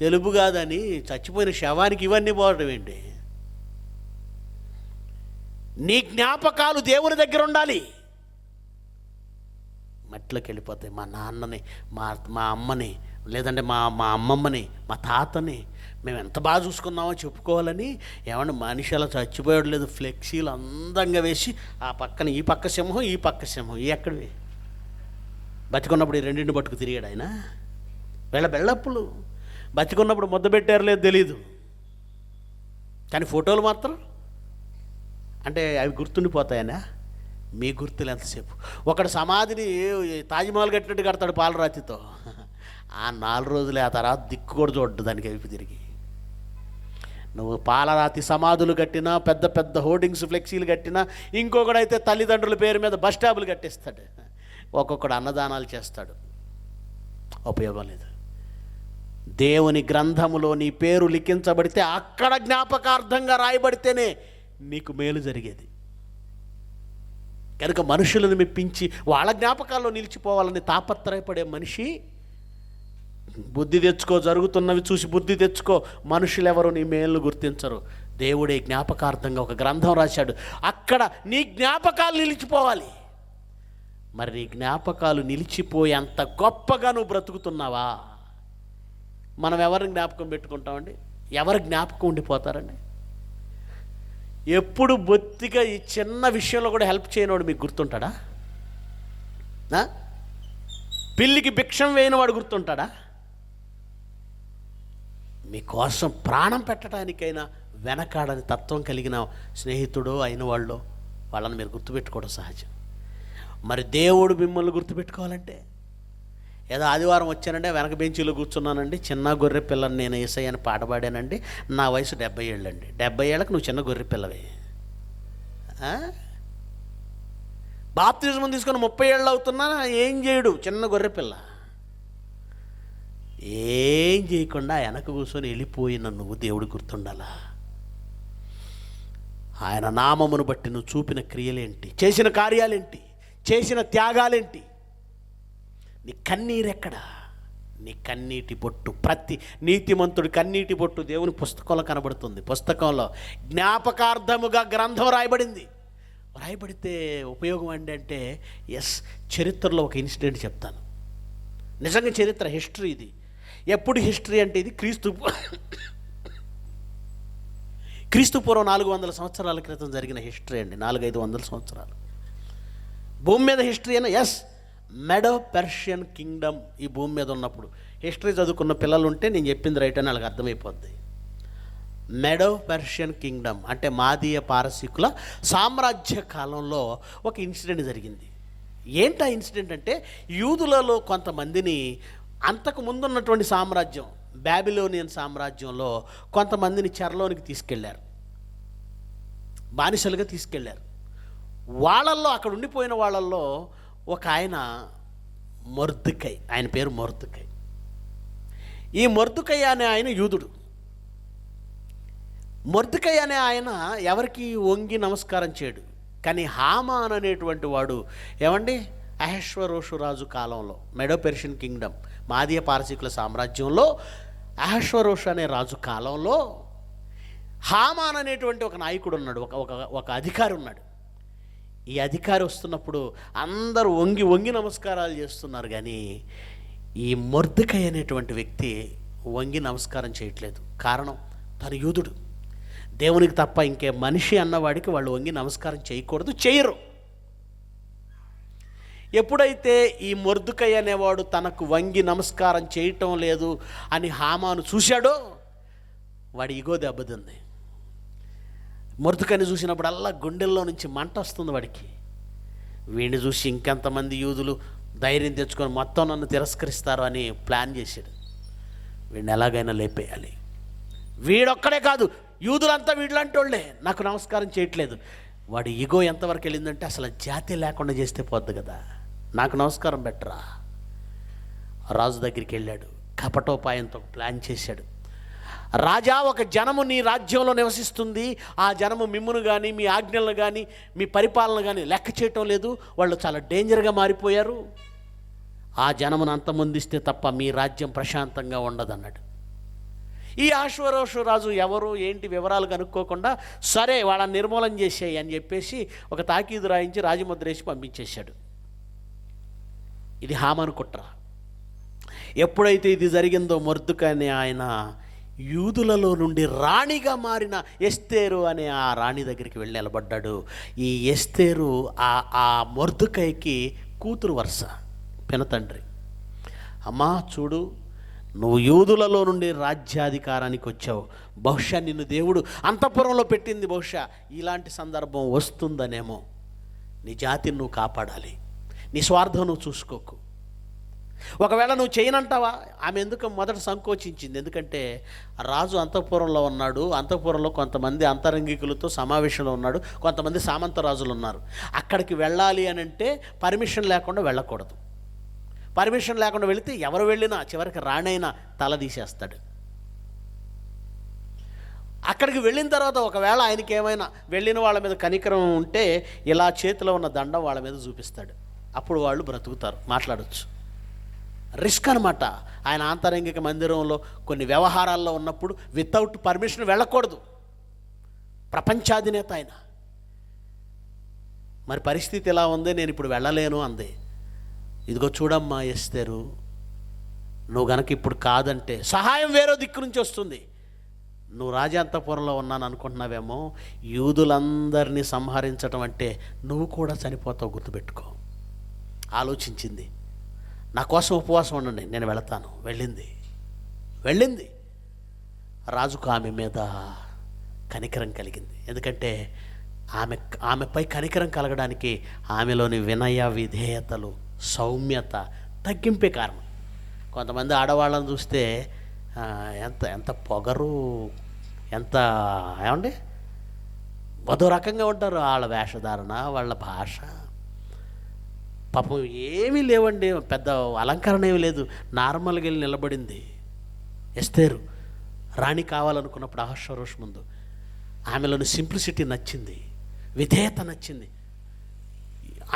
తెలుపు కాదని చచ్చిపోయిన శవానికి ఇవన్నీ పోవడం ఏంటి? నీ జ్ఞాపకాలు దేవుని దగ్గర ఉండాలి. మట్టిలోకి వెళ్ళిపోతాయి. మా నాన్నని, మా అమ్మని, లేదంటే మా అమ్మమ్మని, మా తాతని మేము ఎంత బాగా చూసుకున్నామో చెప్పుకోవాలని ఏమన్నా మనిషి అలా చచ్చిపోయాడు లేదు ఫ్లెక్సీలు అందంగా వేసి ఆ పక్కన ఈ పక్క సింహం ఈ పక్క సింహం ఎక్కడివి? బతికున్నప్పుడు ఈ రెండింటిని పట్టుకు తిరిగాడు ఆయన. బెళ్ళప్పులు బతికున్నప్పుడు ముద్ద పెట్టారు లేదు తెలీదు, కానీ ఫోటోలు మాత్రం అంటే అవి గుర్తుండిపోతాయనా? మీ గుర్తులు ఎంతసేపు? ఒకడు సమాధిని తాజ్మహల్ కట్టినట్టు కడతాడు పాలరాతితో. ఆ 4 రోజులే, ఆ తర్వాత దిక్కు కూడా చూడ్డు దానికి వైపు తిరిగి. నువ్వు పాలరాతి సమాధులు కట్టినా, పెద్ద పెద్ద హోర్డింగ్స్ ఫ్లెక్సీలు కట్టినా, ఇంకొకడైతే తల్లిదండ్రుల పేరు మీద బస్ స్టాపులు కట్టిస్తాడు, ఒక్కొక్కడు అన్నదానాలు చేస్తాడు, ఉపయోగం లేదు. దేవుని గ్రంథములో నీ పేరు లిఖించబడితే, అక్కడ జ్ఞాపకార్థంగా రాయబడితేనే నీకు మేలు జరిగేది. కనుక మనుషులను మెప్పించి వాళ్ళ జ్ఞాపకాల్లో నిలిచిపోవాలని తాపత్రయపడే మనిషి బుద్ధి తెచ్చుకో, జరుగుతున్నవి చూసి బుద్ధి తెచ్చుకో. మనుషులు ఎవరు నీ మేలు గుర్తించరు. దేవుడే జ్ఞాపకార్థంగా ఒక గ్రంథం రాశాడు, అక్కడ నీ జ్ఞాపకాలు నిలిచిపోవాలి. మరి నీ జ్ఞాపకాలు నిలిచిపోయి అంత గొప్పగా నువ్వు బ్రతుకుతున్నావా? మనం ఎవరిని జ్ఞాపకం పెట్టుకుంటామండి? ఎవరి జ్ఞాపకం ఉండిపోతారండి? ఎప్పుడు బొత్తిగా ఈ చిన్న విషయంలో కూడా హెల్ప్ చేయనివాడు మీకు గుర్తుంటాడా? పిల్లికి భిక్షం వేయనివాడు గుర్తుంటాడా? మీకోసం ప్రాణం పెట్టడానికైనా వెనకాడని తత్వం కలిగిన స్నేహితుడో అయిన వాళ్ళని మీరు గుర్తుపెట్టుకోవడం సహజం. మరి దేవుడు మిమ్మల్ని గుర్తుపెట్టుకోవాలంటే, ఏదో ఆదివారం వచ్చానంటే వెనక బెంచీలో కూర్చున్నానండి, చిన్న గొర్రె పిల్లని నేను యేసయ్య అని పాట పాడానండి, నా వయసు 70 ఏళ్ళు అండి. 70 ఏళ్ళకి నువ్వు చిన్న గొర్రె పిల్లవే. బాప్తిజం తీసుకొని 30 ఏళ్ళు అవుతున్నా ఏం చేయడు, చిన్న గొర్రె పిల్ల. ఏం చేయకుండా వెనక కూర్చొని వెళ్ళిపోయిన నువ్వు దేవుడు గుర్తుండాలా? ఆయన నామమును బట్టి నువ్వు చూపిన క్రియలేంటి, చేసిన కార్యాలేంటి, చేసిన త్యాగాలేంటి? నీ కన్నీరెక్కడా? నీ కన్నీటి బొట్టు, ప్రతి నీతిమంతుడి కన్నీటి బొట్టు దేవుని పుస్తకంలో కనబడుతుంది. పుస్తకంలో జ్ఞాపకార్థముగా గ్రంథం రాయబడింది. రాయబడితే ఉపయోగం అంటే చరిత్రలో ఒక ఇన్సిడెంట్ చెప్తాను. నిజంగా చరిత్ర, హిస్టరీ ఇది. ఎప్పుడు హిస్టరీ అంటే ఇది క్రీస్తు పూర్వం 400 సంవత్సరాల క్రితం జరిగిన హిస్టరీ అండి. 400-500 సంవత్సరాలు భూమి మీద హిస్టరీ అయినా మెడో పర్షియన్ కింగ్డమ్ ఈ భూమి మీద ఉన్నప్పుడు. హిస్టరీ చదువుకున్న పిల్లలు ఉంటే నేను చెప్పింది రైట్ అని వాళ్ళకి అర్థమైపోద్ది. మెడో పర్షియన్ కింగ్డమ్ అంటే మాదీయ పారసీకుల సామ్రాజ్య కాలంలో ఒక ఇన్సిడెంట్ జరిగింది. ఏంటా ఇన్సిడెంట్ అంటే, యూదులలో కొంతమందిని అంతకు ముందున్నటువంటి సామ్రాజ్యం బాబిలోనియన్ సామ్రాజ్యంలో కొంతమందిని చెరలోనికి తీసుకెళ్లారు, బానిసలుగా తీసుకెళ్లారు. వాళ్ళల్లో, అక్కడ ఉండిపోయిన వాళ్ళల్లో ఒక ఆయన మొర్దెకై, ఆయన పేరు మొర్దెకై. ఈ మొర్దెకై అనే ఆయన యూదుడు. మొర్దెకై అనే ఆయన ఎవరికి వంగి నమస్కారం చేయడు. కానీ హామాన్ అనేటువంటి వాడు అహష్వరోషు రాజు కాలంలో, మెడో పెర్షియన్ కింగ్డమ్ మాదీయ పారసీకుల సామ్రాజ్యంలో అహష్వరోషు అనే రాజు కాలంలో హామాన్ అనేటువంటి ఒక నాయకుడు ఉన్నాడు, ఒక అధికారి ఉన్నాడు. ఈ అధికారి వస్తున్నప్పుడు అందరూ వంగి వంగి నమస్కారాలు చేస్తున్నారు, కానీ ఈ మొర్దెకై అనేటువంటి వ్యక్తి వంగి నమస్కారం చేయట్లేదు. కారణం, తను యూదుడు. దేవునికి తప్ప ఇంకే మనిషి అన్నవాడికి వాళ్ళు వంగి నమస్కారం చేయకూడదు, చేయరు. ఎప్పుడైతే ఈ మొర్దెకై అనేవాడు తనకు వంగి నమస్కారం చేయటం లేదు అని హామాను చూశాడో, వాడి ఇగో దెబ్బతింది. మొర్దెకైని చూసినప్పుడల్లా గుండెల్లో నుంచి మంట వస్తుంది వాడికి. వీడిని చూసి ఇంకెంతమంది యూదులు ధైర్యం తెచ్చుకొని మొత్తం నన్ను తిరస్కరిస్తారు అని ప్లాన్ చేశాడు. వీడిని ఎలాగైనా లేపేయాలి. వీడొక్కడే కాదు, యూదులంతా వీళ్ళంటి వాళ్ళే నాకు నమస్కారం చేయట్లేదు. వాడి ఈగో ఎంతవరకు వెళ్ళిందంటే అసలు జాతి లేకుండా చేస్తే పోద్ది కదా, నాకు నమస్కారం పెట్టరా. రాజు దగ్గరికి వెళ్ళాడు, కపటోపాయంతో ప్లాన్ చేశాడు. రాజా, ఒక జనము నీ రాజ్యంలో నివసిస్తుంది. ఆ జనము మిమ్మును కానీ మీ ఆజ్ఞలను కానీ మీ పరిపాలన కానీ లెక్క చేయటం లేదు. వాళ్ళు చాలా డేంజర్గా మారిపోయారు. ఆ జనమును అంతమొందిస్తే తప్ప మీ రాజ్యం ప్రశాంతంగా ఉండదన్నాడు. ఈ అహష్వేరోషు రాజు ఎవరు ఏంటి వివరాలు కనుక్కోకుండా సరే వాళ్ళని నిర్మూలన చేసేయి అని చెప్పేసి ఒక తాకీదు రాయించి రాజముద్ర వేసి పంపించేశాడు. ఇది హామాను కుట్ర. ఎప్పుడైతే ఇది జరిగిందో మొర్దుకై ఆయన యూదులలో నుండి రాణిగా మారిన ఎస్తేరు అనే ఆ రాణి దగ్గరికి వెళ్ళి నిలబడ్డాడు. ఈ ఎస్తేరు ఆ మొర్దుకైకి కూతురు వరుస, పినతండ్రి. అమ్మా చూడు, నువ్వు యూదులలో నుండి రాజ్యాధికారానికి వచ్చావు. బహుశా నిన్ను దేవుడు అంతఃపురంలో పెట్టింది, బహుశా ఇలాంటి సందర్భం వస్తుందనేమో. నీ జాతిని నువ్వు కాపాడాలి, నీ స్వార్థం నువ్వు చూసుకోకు. ఒకవేళ నువ్వు చేయనంటావా? ఆమె ఎందుకు మొదట సంకోచించింది, ఎందుకంటే రాజు అంతఃపురంలో ఉన్నాడు. అంతఃపురంలో కొంతమంది అంతరంగికులతో సమావేశంలో ఉన్నాడు, కొంతమంది సామంత రాజులు ఉన్నారు. అక్కడికి వెళ్ళాలి అని అంటే పర్మిషన్ లేకుండా వెళ్ళకూడదు. పర్మిషన్ లేకుండా వెళితే ఎవరు వెళ్ళినా చివరికి రాణైనా తల తీసేస్తాడు. అక్కడికి వెళ్ళిన తర్వాత ఒకవేళ ఆయనకి ఏమైనా వెళ్ళిన వాళ్ళ మీద కనికరం ఉంటే ఇలా చేతిలో ఉన్న దండం వాళ్ళ మీద చూపిస్తాడు. అప్పుడు వాళ్ళు బ్రతుకుతారు, మాట్లాడవచ్చు. రిస్క్ అనమాట. ఆయన ఆంతరంగిక మందిరంలో కొన్ని వ్యవహారాల్లో ఉన్నప్పుడు వితౌట్ పర్మిషన్ వెళ్ళకూడదు. ప్రపంచాధినేత ఆయన. మరి పరిస్థితి ఎలా ఉంది, నేను ఇప్పుడు వెళ్ళలేను అంది. ఇదిగో చూడమ్మా ఎస్తేరు, నువ్వు గనక ఇప్పుడు కాదంటే సహాయం వేరే దిక్కు నుంచి వస్తుంది. నువ్వు రాజాంతపురంలో ఉన్నాను అనుకుంటున్నావేమో, యూదులందరినీ సంహరించడం అంటే నువ్వు కూడా చనిపోతావు, గుర్తుపెట్టుకో. ఆలోచించింది. నా కోసం ఉపవాసం ఉండండి, నేను వెళతాను. వెళ్ళింది. రాజుకు ఆమె మీద కనికరం కలిగింది. ఎందుకంటే ఆమెపై కనికరం కలగడానికి ఆమెలోని వినయ విధేయతలు, సౌమ్యత, తగ్గింపే కారణం. కొంతమంది ఆడవాళ్ళని చూస్తే ఎంత పొగరు, ఎంత ఏమండి అదో రకంగా ఉంటారు. వాళ్ళ వేషధారణ, వాళ్ళ భాష, పాపం ఏమీ లేవండి, పెద్ద అలంకరణ ఏమీ లేదు. నార్మల్గా వెళ్ళి నిలబడింది ఎస్తేరు. రాణి కావాలనుకున్నప్పుడు అహష్వేరోషు ముందు ఆమెలోని సింప్లిసిటీ నచ్చింది, విధేయత నచ్చింది.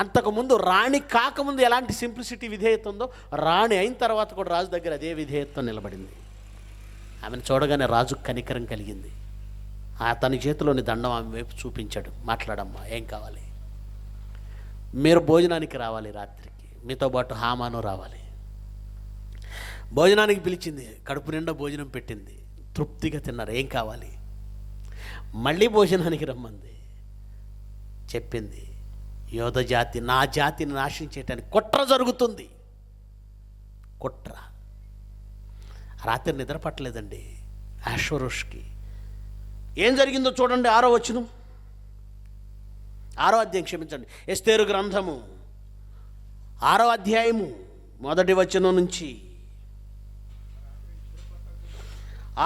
అంతకుముందు రాణి కాకముందు ఎలాంటి సింప్లిసిటీ విధేయత ఉందో, రాణి అయిన తర్వాత కూడా రాజు దగ్గర అదే విధేయతతో నిలబడింది. ఆమెను చూడగానే రాజుకు కనికరం కలిగింది. తన చేతిలోని దండం ఆమె వైపు చూపించాడు. మాట్లాడమ్మా, ఏం కావాలి? మీరు భోజనానికి రావాలి, రాత్రికి మీతో పాటు హామాను రావాలి. భోజనానికి పిలిచింది, కడుపు నిండా భోజనం పెట్టింది, తృప్తిగా తిన్నారు. ఏం కావాలి? మళ్ళీ భోజనానికి రమ్మంది. చెప్పింది, యోధ జాతి, నా జాతిని నాశనం చేయటానికి కుట్ర జరుగుతుంది. కుట్ర. రాత్రి నిద్ర పట్టలేదండి అహష్వేరోషుకి. ఏం జరిగిందో చూడండి. 6వ వచనం, 6వ అధ్యాయం, క్షమించండి, ఎస్తేరు గ్రంథము 6వ అధ్యాయము 1వ వచనం నుంచి.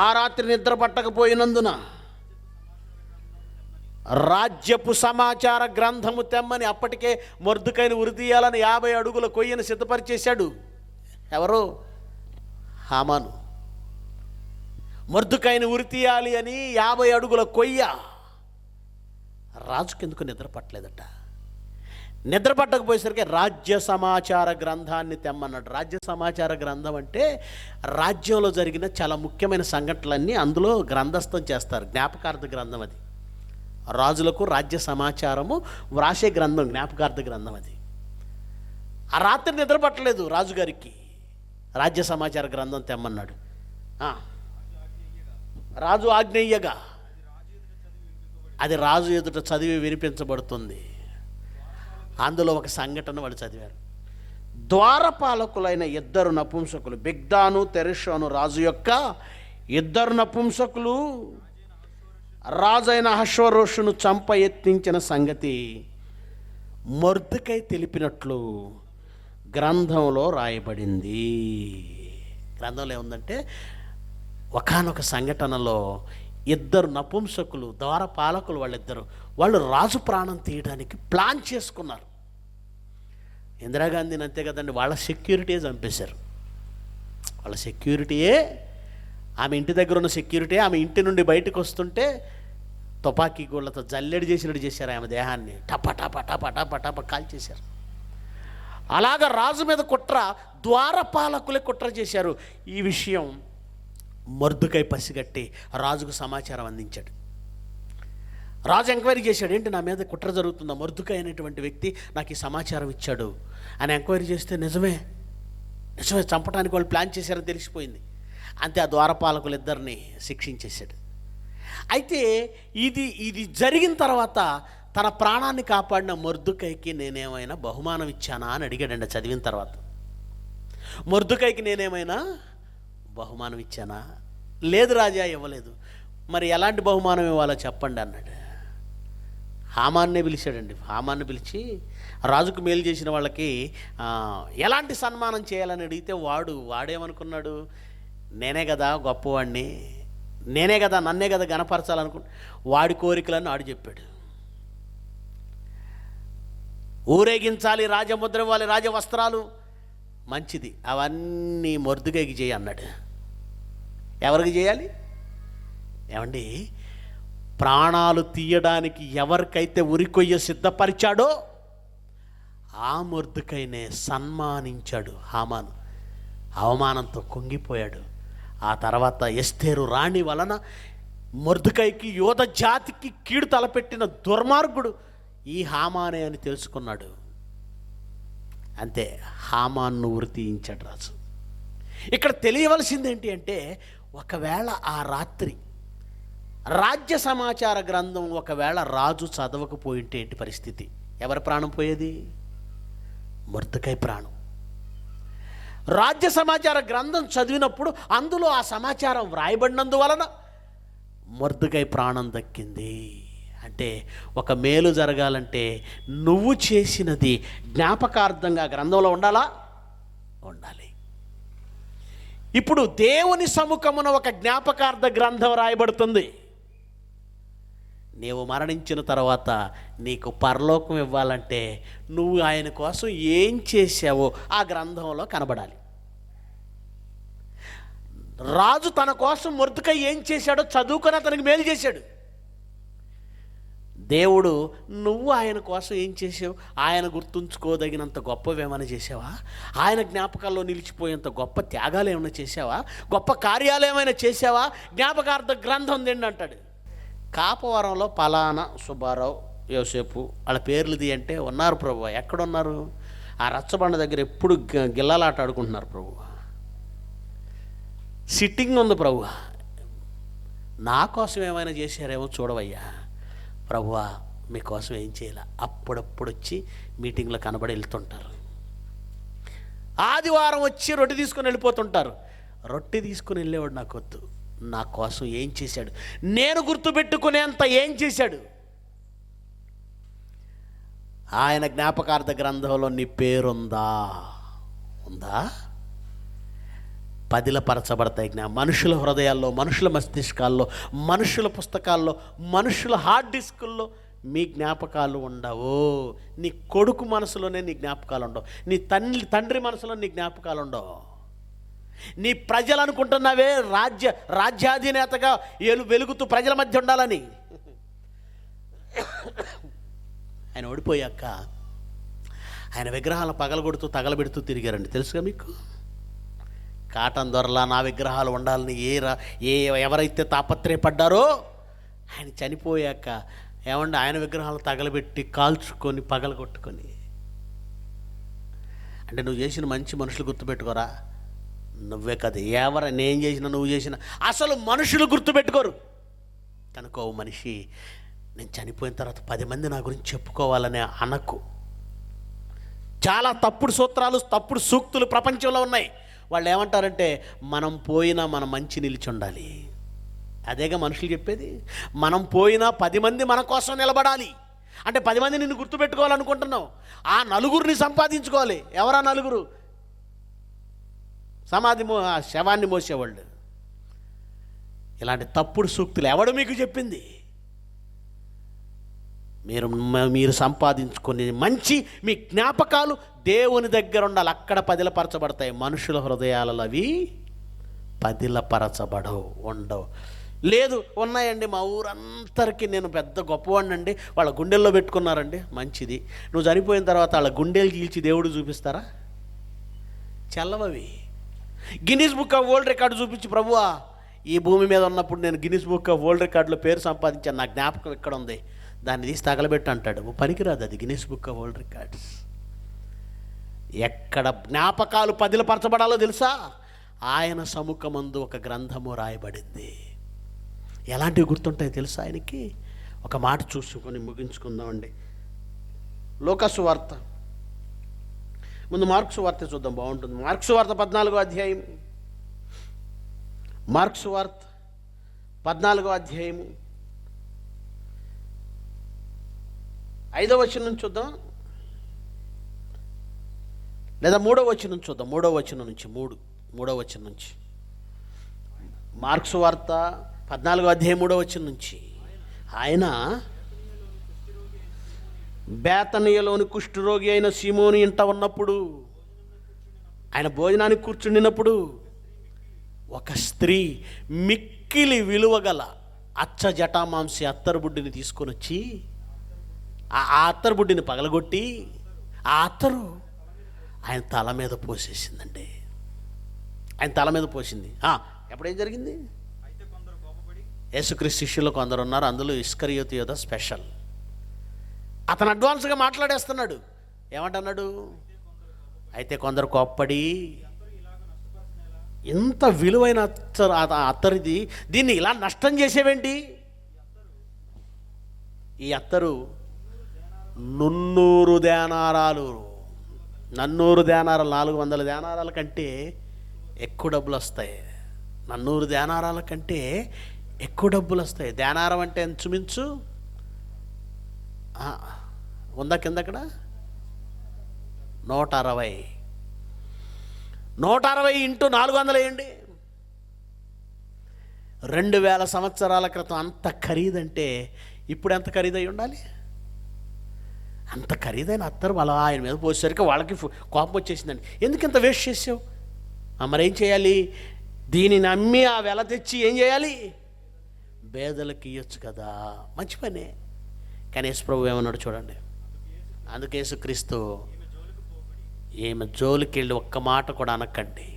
ఆ రాత్రి నిద్ర పట్టకపోయినందున రాజ్యపు సమాచార గ్రంథము తెమ్మని అప్పటికే మొర్దుకైని ఉరితీయాలని 50 అడుగుల కొయ్యను సిద్ధపరిచేశాడు. ఎవరు? హామాను. మొర్దుకైని ఉరితీయాలి అని 50 అడుగుల కొయ్య. రాజుకి ఎందుకు నిద్ర పట్టలేదట. నిద్ర పట్టకపోయేసరికి రాజ్య సమాచార గ్రంథాన్ని తెమ్మన్నాడు. రాజ్య సమాచార గ్రంథం అంటే రాజ్యంలో జరిగిన చాలా ముఖ్యమైన సంఘటనలన్నీ అందులో గ్రంథస్థం చేస్తారు. జ్ఞాపకార్థ గ్రంథం అది. రాజులకు రాజ్య సమాచారము వ్రాసే గ్రంథం, జ్ఞాపకార్థ గ్రంథం అది. ఆ రాత్రి నిద్ర పట్టలేదు రాజుగారికి. రాజ్య సమాచార గ్రంథం తెమ్మన్నాడు. రాజు ఆజ్ఞయ్యగా అది రాజు ఎదుట చదివి వినిపించబడుతుంది. అందులో ఒక సంఘటన వాళ్ళు చదివారు. ద్వారపాలకులైన 2 నపుంసకులు, బిగ్దాను తెరెషాను రాజు యొక్క 2 నపుంసకులు రాజైన అహష్వేరోషును చంప యత్నించిన సంగతి మొర్దెకై తెలిపినట్లు గ్రంథంలో రాయబడింది. గ్రంథంలో ఏముందంటే, ఒకానొక సంఘటనలో ఇద్దరు నపుంసకులు, ద్వారపాలకులు, వాళ్ళు రాజు ప్రాణం తీయడానికి ప్లాన్ చేసుకున్నారు. ఇందిరాగాంధీని అంతే కదండి, వాళ్ళ సెక్యూరిటీయే చంపేశారు. వాళ్ళ సెక్యూరిటీయే, ఆమె ఇంటి దగ్గర ఉన్న సెక్యూరిటీ ఆమె ఇంటి నుండి బయటకు వస్తుంటే తుపాకీ గోళ్లతో జల్లెడి చేసినట్టు చేశారు. ఆమె దేహాన్ని టప టప టప టప టప కాల్చేశారు. అలాగ రాజు మీద కుట్ర, ద్వారపాలకులే కుట్ర చేశారు. ఈ విషయం మొర్దెకై పసిగట్టి రాజుకు సమాచారం అందించాడు. రాజు ఎంక్వైరీ చేశాడు, ఏంటి నా మీద కుట్ర జరుగుతుందా, మొర్దెకై అనేటువంటి వ్యక్తి నాకు ఈ సమాచారం ఇచ్చాడు అని ఎంక్వైరీ చేస్తే నిజమే చంపడానికి వాళ్ళు ప్లాన్ చేశారని తెలిసిపోయింది. అంతే, ఆ ద్వారపాలకులు ఇద్దరిని శిక్షించేశాడు. అయితే ఇది జరిగిన తర్వాత తన ప్రాణాన్ని కాపాడిన మొర్దెకైకి నేనేమైనా బహుమానం ఇచ్చానా అని అడిగాడండి. చదివిన తర్వాత, మొర్దెకైకి నేనేమైనా బహుమానం ఇచ్చానా? లేదు రాజా, ఇవ్వలేదు. మరి ఎలాంటి బహుమానం ఇవ్వాలో చెప్పండి అన్నాడు. హామాన్నే పిలిచాడండి. హామాన్ని పిలిచి రాజుకు మేలు చేసిన వాళ్ళకి ఎలాంటి సన్మానం చేయాలని అడిగితే వాడేమనుకున్నాడు, నేనే కదా గొప్పవాడిని, నన్నే కదా గణపరచాలనుకున్నా. వాడి కోరికలను ఆడు చెప్పాడు. ఊరేగించాలి, రాజముద్ర ఇవ్వాలి, రాజవస్త్రాలు, మంచిది, అవన్నీ మొర్దెకైకి చేయి అన్నాడు. ఎవరికి చేయాలి? ఏమండి, ప్రాణాలు తీయడానికి ఎవరికైతే ఉరికొయ్య సిద్ధపరిచాడో ఆ మొర్దెకైనే సన్మానించాడు హామాను. అవమానంతో కుంగిపోయాడు. ఆ తర్వాత ఎస్తేరు రాణి వలన మొర్దెకైకి, యోధ జాతికి కీడు తలపెట్టిన దుర్మార్గుడు ఈ హామానే అని తెలుసుకున్నాడు. అంతే, హామాన్ను ఉరి తీయించాడు రాజు. ఇక్కడ తెలియవలసింది ఏంటి అంటే, ఒకవేళ ఆ రాత్రి రాజ్య సమాచార గ్రంథం ఒకవేళ రాజు చదవకపోయింటే ఏంటి పరిస్థితి? ఎవరి ప్రాణం పోయేది? మొర్దెకై ప్రాణం. రాజ్య సమాచార గ్రంథం చదివినప్పుడు అందులో ఆ సమాచారం వ్రాయబడినందువలన మొర్దెకై ప్రాణం దక్కింది. అంటే ఒక మేలు జరగాలంటే నువ్వు చేసినది జ్ఞాపకార్థంగా గ్రంథంలో ఉండాలి. ఇప్పుడు దేవుని సముఖమున ఒక జ్ఞాపకార్థ గ్రంథం రాయబడుతుంది. నీవు మరణించిన తర్వాత నీకు పరలోకం ఇవ్వాలంటే నువ్వు ఆయన కోసం ఏం చేశావో ఆ గ్రంథంలో కనబడాలి. రాజు తన కోసం మొర్దెకై ఏం చేశాడో చదువుకొని అతనికి మేలు చేశాడు. దేవుడు, నువ్వు ఆయన కోసం ఏం చేసావు? ఆయన గుర్తుంచుకోదగినంత గొప్పవేమైనా చేసావా? ఆయన జ్ఞాపకాల్లో నిలిచిపోయేంత గొప్ప త్యాగాలు ఏమైనా చేసావా? గొప్ప కార్యాలు ఏమైనా చేసావా? జ్ఞాపకార్థ గ్రంథం తిండి అంటాడు. కాపవరంలో పలానా సుబ్బారావు, యోసేపు వాళ్ళ పేర్లుది అంటే ఉన్నారు ప్రభు. ఎక్కడున్నారు? ఆ రచ్చబండ దగ్గర ఎప్పుడు గిల్లాలాట ఆడుకుంటున్నారు ప్రభు. సిట్టింగ్ ఉంది ప్రభు. నా కోసం ఏమైనా చేశారేమో చూడవయ్యా. ప్రభువా, మీకోసం ఏం చేయాలి? అప్పుడప్పుడు వచ్చి మీటింగ్లో కనబడి వెళ్తుంటారు. ఆదివారం వచ్చి రొట్టె తీసుకొని వెళ్ళిపోతుంటారు. రొట్టె తీసుకుని వెళ్ళేవాడు నాకు వద్దు. నా కోసం ఏం చేశాడు, నేను గుర్తుపెట్టుకునేంత ఏం చేశాడు? ఆయన జ్ఞాపకార్థ గ్రంథంలో నీ పేరుందా? పదిలపరచబడతాయి. మనుషుల హృదయాల్లో, మనుషుల మస్తిష్కాల్లో, మనుషుల పుస్తకాల్లో, మనుషుల హార్డ్ డిస్కుల్లో మీ జ్ఞాపకాలు ఉండవు. నీ కొడుకు మనసులోనే నీ జ్ఞాపకాలు ఉండవు. నీ తండ్రి మనసులో నీ జ్ఞాపకాలు ఉండవు. నీ ప్రజలు అనుకుంటున్నావే రాజ్యాధినేతగా వెలుగుతూ ప్రజల మధ్య ఉండాలని. ఆయన ఓడిపోయాక ఆయన విగ్రహాలను పగలగొడుతూ తగలబెడుతూ తిరిగారండి. తెలుసుగా మీకు? కాటన్ దొరలా నా విగ్రహాలు ఉండాలని ఎవరైతే తాపత్రయపడ్డారో ఆయన చనిపోయాక ఏమండి ఆయన విగ్రహాలు తగలబెట్టి కాల్చుకొని పగలగొట్టుకొని. అంటే నువ్వు చేసిన మంచి మనుషులు గుర్తుపెట్టుకోరా? నువ్వే కదా, నేను చేసిన, నువ్వు చేసిన, అసలు మనుషులు గుర్తుపెట్టుకోరు. కనుక ఓ మనిషి, నేను చనిపోయిన తర్వాత 10 మంది నా గురించి చెప్పుకోవాలనే అనకు. చాలా తప్పుడు సూత్రాలు, తప్పుడు సూక్తులు ప్రపంచంలో ఉన్నాయి. వాళ్ళు ఏమంటారంటే, మనం పోయినా మన మంచి నిలిచి ఉండాలి. అదేగా మనుషులు చెప్పేది. మనం పోయినా 10 మంది మన కోసం నిలబడాలి. అంటే 10 మంది నిన్ను గుర్తుపెట్టుకోవాలనుకుంటున్నావు. ఆ నలుగురిని సంపాదించుకోవాలి. ఎవరా నలుగురు? ఆ శవాన్ని మోసేవాళ్ళు. ఇలాంటి తప్పుడు సూక్తులు ఎవడు మీకు చెప్పింది? మీరు సంపాదించుకునే మంచి మీ జ్ఞాపకాలు దేవుని దగ్గర ఉండాలి. అక్కడ పదిలపరచబడతాయి. మనుషుల హృదయాలలో అవి పదిలపరచబడవు, ఉండవు. లేదు, ఉన్నాయండి, మా ఊరందరికీ నేను పెద్ద గొప్పవాడిని అండి, వాళ్ళ గుండెల్లో పెట్టుకున్నారండి. మంచిది. నువ్వు చనిపోయిన తర్వాత వాళ్ళ గుండెలు గీల్చి దేవుడు చూపిస్తారా? చెల్లవవి. Guinness book of world record చూపించి, ప్రభువా ఈ భూమి మీద ఉన్నప్పుడు నేను గిన్నిస్ బుక్ ఆఫ్ వరల్డ్ రికార్డులో పేరు సంపాదించాను, నా జ్ఞాపకం ఇక్కడ ఉంది, దాన్ని తీసి తగలబెట్టు అంటాడు. పనికిరాదు అది Guinness book of world records. ఎక్కడ జ్ఞాపకాలు పదిలపరచబడాలో తెలుసా? ఆయన సముఖమందు ఒక గ్రంథము రాయబడింది. ఎలాంటివి గుర్తుంటాయి తెలుసా ఆయనకి? ఒక మాట చూసుకొని ముగించుకుందామండి. లూకాసు వార్త, ముందు మార్క్సు వార్త చూద్దాం, బాగుంటుంది. మార్క్సు వార్త 14వ అధ్యాయం. మార్క్సు వార్త 14వ అధ్యాయము 5వ వచనం నుంచి చూద్దాం, లేదా 3వ వచనం నుంచి చూద్దాం. 3వ వచనం నుంచి 3వ వచనం నుంచి. మార్క్సు వార్త 14వ అధ్యాయం 3వ వచనం నుంచి. ఆయన బేతనియలోని కుష్ఠరోగి అయిన సీమోని ఇంట ఉన్నప్పుడు, ఆయన భోజనానికి కూర్చుండినప్పుడు, ఒక స్త్రీ మిక్కిలి విలువగల అచ్చ జటామాంసి అత్తరుబుడ్డిని తీసుకొని వచ్చి ఆ అత్తరుబుడ్డిని పగలగొట్టి ఆ అత్తరు ఆయన తల మీద పోసేసిందండి. ఆయన తల మీద పోసింది. ఎప్పుడేం జరిగింది? యేసుక్రీస్తు శిష్యులు కొందరు ఉన్నారు, అందులో ఇస్కరియోతు యూదా స్పెషల్. అతను అడ్వాన్స్గా మాట్లాడేస్తున్నాడు. ఏమంటున్నాడు? అయితే కొందరు కోప్పడి, ఎంత విలువైన అత్తరిది, దీన్ని ఇలా నష్టం చేసేవేంటి? ఈ అత్తరు 300 దేనారాలు, 400 దేనారాలు, 400 దేనారాల కంటే ఎక్కువ డబ్బులు వస్తాయి. 400 దేనారాల కంటే ఎక్కువ డబ్బులు వస్తాయి. దేనారం అంటే ఇంచుమించు ఉందా కింద అక్కడ 160 ఇంటూ 400 వేయండి. 2000 సంవత్సరాల క్రితం అంత ఖరీదంటే ఇప్పుడు ఎంత ఖరీదై ఉండాలి? అంత ఖరీదైన అత్తరు అలా ఆయన మీద పోసేసరికి వాళ్ళకి కోపం వచ్చేసిందండి. ఎందుకు ఇంత వేస్ట్ చేసావు? మరేం చేయాలి? దీనిని అమ్మి ఆ వెల తెచ్చి ఏం చేయాలి? పేదలకు ఇవ్వచ్చు కదా. మంచి పనే. కానీ యేసుప్రభు ఏమన్నాడు చూడండి. అందుకే యేసుక్రీస్తు, ఈమె జోలికి వెళ్ళి ఒక్క మాట కూడా అనకండి.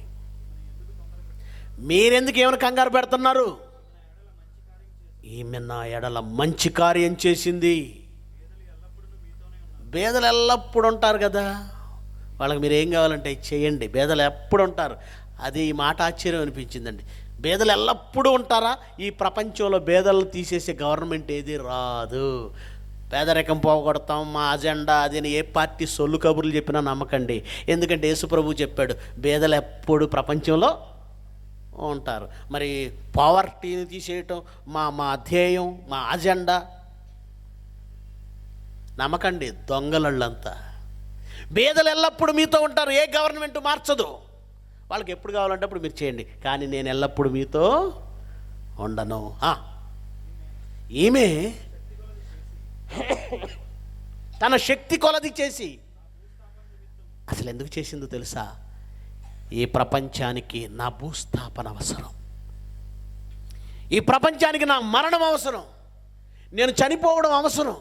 మీరెందుకు ఏమైనా కంగారు పెడుతున్నారు? ఈమె నా ఎడల మంచి కార్యం చేసింది. పేదలు ఎల్లప్పుడు ఉంటారు కదా, వాళ్ళకి మీరు ఏం కావాలంటే చేయండి. పేదలు ఎప్పుడు ఉంటారు. అది ఈ మాట ఆశ్చర్యం అనిపించిందండి. పేదలు ఎల్లప్పుడూ ఉంటారా? ఈ ప్రపంచంలో పేదలను తీసేసే గవర్నమెంట్ ఏది రాదు. పేదరికం పోగొడతాం, మా అజెండా అది అని ఏ పార్టీ సొల్లు కబుర్లు చెప్పినా నమ్మకండి. ఎందుకంటే యేసుప్రభు చెప్పాడు, పేదలు ఎప్పుడు ప్రపంచంలో ఉంటారు. మరి పావర్టీని తీసేయటం మా ధ్యేయం, మా అజెండా. నమ్మకండి, దొంగలంతా. పేదలు ఎల్లప్పుడూ మీతో ఉంటారు. ఏ గవర్నమెంట్ మార్చదు. వాళ్ళకి ఎప్పుడు కావాలంటే అప్పుడు మీరు చేయండి, కానీ నేను ఎల్లప్పుడూ మీతో ఉండను. ఈమె తన శక్తి కొలది చేసి, అసలు ఎందుకు చేసిందో తెలుసా? ఈ ప్రపంచానికి నా భూస్థాపన అవసరం, ఈ ప్రపంచానికి నా మరణం అవసరం, నేను చనిపోవడం అవసరం.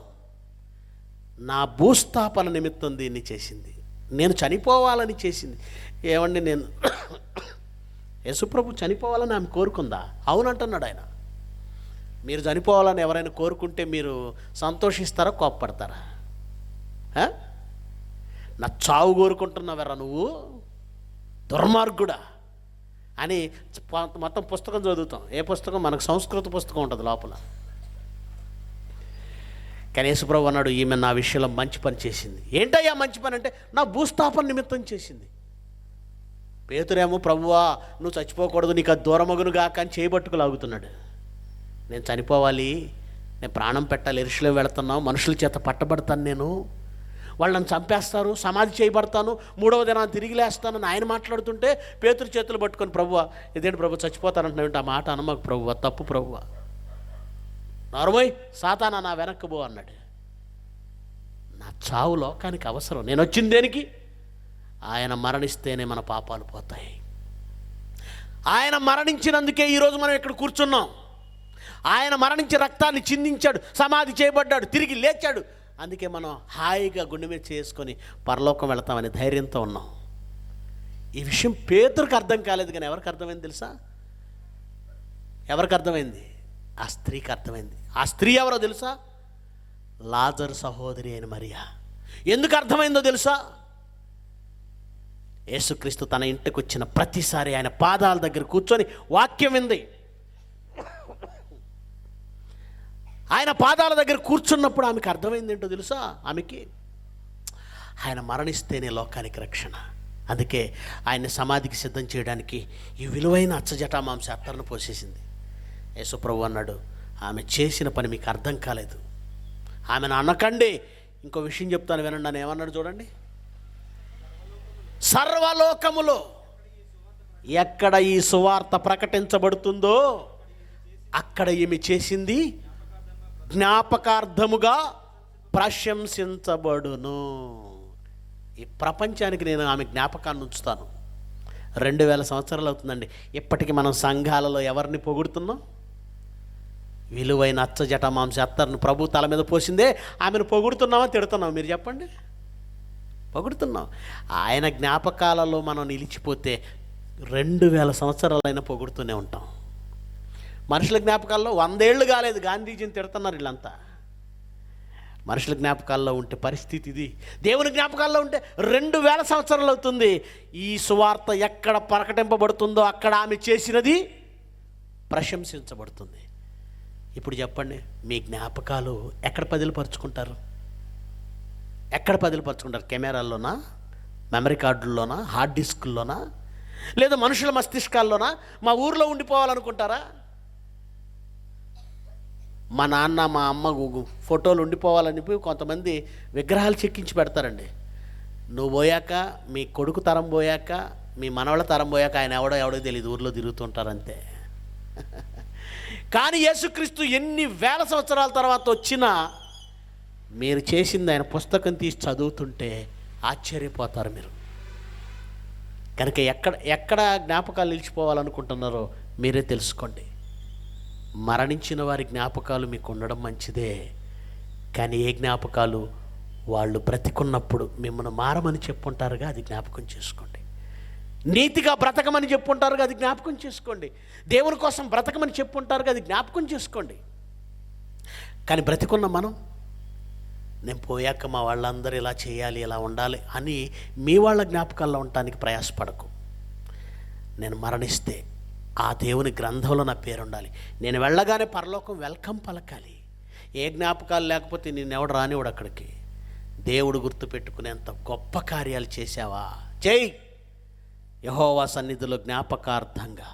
నా భూస్థాపన నిమిత్తం దీన్ని చేసింది. నేను చనిపోవాలని చేసింది. ఏమండి, నేను యేసుప్రభు చనిపోవాలని ఆమె కోరుకుందా? అవునంటున్నాడు ఆయన. మీరు చనిపోవాలని ఎవరైనా కోరుకుంటే మీరు సంతోషిస్తారా, కోప్పడతారా? నా చావు కోరుకుంటున్నావెరా నువ్వు, దుర్మార్గుడా అని మొత్తం పుస్తకం చదువుతాం. ఏ పుస్తకం? మనకు సంస్కృత పుస్తకం ఉంటుంది లోపల. కానీ యేసుప్రభు అన్నాడు, ఈమె నా విషయంలో మంచి పని చేసింది. ఏంటయ్యా మంచి పని అంటే? నా భూస్థాపన నిమిత్తం చేసింది. పేతురేమో, ప్రభువా నువ్వు చచ్చిపోకూడదు, నీకు అది దూరమగునుగా కానీ చేయబట్టుకు లాగుతున్నాడు. నేను చనిపోవాలి, నేను ప్రాణం పెట్టాలి, యెరూషలేము వెళుతున్నాం, మనుషుల చేత పట్టబడతాను, నేను వాళ్ళని చంపేస్తారు, సమాధి చేయబడతాను, 3వ దినాన్ని తిరిగి లేస్తానని ఆయన మాట్లాడుతుంటే పేతురు చేతులు పట్టుకొని, ప్రభువా ఇదేంటి ప్రభు చచ్చిపోతానంటున్నావు, ఆ మాట అనమాకు ప్రభువా, తప్పు ప్రభువా, నార్మోయ్ సాతానా నా వెనక్కు పో అన్నాడు. నా చావు లోకానికి అవసరం, నేను వచ్చింది దేనికి? ఆయన మరణిస్తేనే మన పాపాలు పోతాయి. ఆయన మరణించినందుకే ఈరోజు మనం ఇక్కడ కూర్చున్నాం. ఆయన మరణించి రక్తాన్ని చిందించాడు, సమాధి చేయబడ్డాడు, తిరిగి లేచాడు. అందుకే మనం హాయిగా గుండె మీద చేసుకొని పరలోకం వెళతామనే ధైర్యంతో ఉన్నాం. ఈ విషయం పేతురుకి అర్థం కాలేదు, కానీ ఎవరికి అర్థమైంది తెలుసా? ఎవరికి అర్థమైంది? ఆ స్త్రీకి అర్థమైంది. ఆ స్త్రీ ఎవరో తెలుసా? లాజరు సహోదరి అయిన మరియా. ఎందుకు అర్థమైందో తెలుసా? యేసుక్రీస్తు తన ఇంటికి వచ్చిన ప్రతిసారి ఆయన పాదాల దగ్గర కూర్చొని వాక్యం వింది. ఆయన పాదాల దగ్గర కూర్చున్నప్పుడు ఆమెకు అర్థమైంది ఏంటో తెలుసా? ఆమెకి ఆయన మరణిస్తేనే లోకానికి రక్షణ. అందుకే ఆయన్ని సమాధికి సిద్ధం చేయడానికి ఈ విలువైన అచ్చజటామాంస అత్తరును పోసేసింది. యేసుప్రభు అన్నాడు, ఆమె చేసిన పని మీకు అర్థం కాలేదు, ఆమెను అనకండి. ఇంకో విషయం చెప్తాను వినండి అని ఏమన్నాడు చూడండి. సర్వలోకములో ఎక్కడ ఈ సువార్త ప్రకటించబడుతుందో అక్కడ ఈమె చేసింది జ్ఞాపకార్థముగా ప్రశంసించబడును. ఈ ప్రపంచానికి నేను ఆమె జ్ఞాపకాన్ని ఉంచుతాను. 2000 సంవత్సరాలు అవుతుందండి. ఇప్పటికీ మనం సంఘాలలో ఎవరిని పొగుడుతున్నాం? విలువైన అచ్చజట మాంస అత్తరును ప్రభు తల మీద పోసిందే ఆమెను పొగుడుతున్నామా తిడుతున్నాం? మీరు చెప్పండి. పొగుడుతున్నాం. ఆయన జ్ఞాపకాలలో మనం నిలిచిపోతే 2000 సంవత్సరాలైనా పొగుడుతూనే ఉంటాం. మనుషుల జ్ఞాపకాల్లో 100 ఏళ్ళు కాలేదు గాంధీజీని తిడుతున్నారు వీళ్ళంతా. మనుషుల జ్ఞాపకాల్లో ఉంటే పరిస్థితి ఇది. దేవుని జ్ఞాపకాల్లో ఉంటే 2000 సంవత్సరాలు అవుతుంది. ఈ సువార్త ఎక్కడ ప్రకటింపబడుతుందో అక్కడ ఆమె చేసినది ప్రశంసించబడుతుంది. ఇప్పుడు చెప్పండి, మీ జ్ఞాపకాలు ఎక్కడ పదిలపరుచుకుంటారు? ఎక్కడ పదిలపరుచుకుంటారు? కెమెరాల్లోనా, మెమరీ కార్డుల్లోనా, హార్డ్ డిస్కుల్లోనా, లేదా మనుషుల మస్తిష్కాల్లోనా? మా ఊర్లో ఉండిపోవాలనుకుంటారా? మా నాన్న మా అమ్మ ఫోటోలు ఉండిపోవాలని కొంతమంది విగ్రహాలు చెక్కించి పెడతారండి. నువ్వు పోయాక, మీ కొడుకు తరం పోయాక, మీ మనవళ్ళ తరం పోయాక ఆయన ఎవడో తెలియదు, ఊర్లో తిరుగుతుంటారంతే. కానీ యేసుక్రీస్తు ఎన్ని వేల సంవత్సరాల తర్వాత వచ్చినా మీరు చేసింది ఆయన పుస్తకం తీసి చదువుతుంటే ఆశ్చర్యపోతారు మీరు. కనుక ఎక్కడ జ్ఞాపకాలు నిలిచిపోవాలనుకుంటున్నారో మీరే తెలుసుకోండి. మరణించిన వారి జ్ఞాపకాలు మీకు ఉండడం మంచిదే, కానీ ఏ జ్ఞాపకాలు వాళ్ళు బ్రతికున్నప్పుడు మిమ్మల్ని మారమని చెప్పుంటారుగా, అది జ్ఞాపకం చేసుకోండి. నీతిగా బ్రతకమని చెప్పుంటారుగా, అది జ్ఞాపకం చేసుకోండి. దేవుని కోసం బ్రతకమని చెప్పుంటారుగా, అది జ్ఞాపకం చేసుకోండి. కానీ బ్రతికున్న మనం, నేను పోయాక మా వాళ్ళందరూ ఇలా చేయాలి, ఇలా ఉండాలి అని మీ వాళ్ళ జ్ఞాపకాల్లో ఉండటానికి ప్రయాసపడకు. నేను మరణిస్తే ఆ దేవుని గ్రంథంలో నా పేరు ఉండాలి. నేను వెళ్ళగానే పరలోకం వెల్కమ్ పలకాలి. ఏ జ్ఞాపకాలు లేకపోతే నేనెవడు రానివాడు అక్కడికి. దేవుడు గుర్తుపెట్టుకునేంత గొప్ప కార్యాలు చేశావా, చేయి. యెహోవా సన్నిధిలో జ్ఞాపకార్థంగా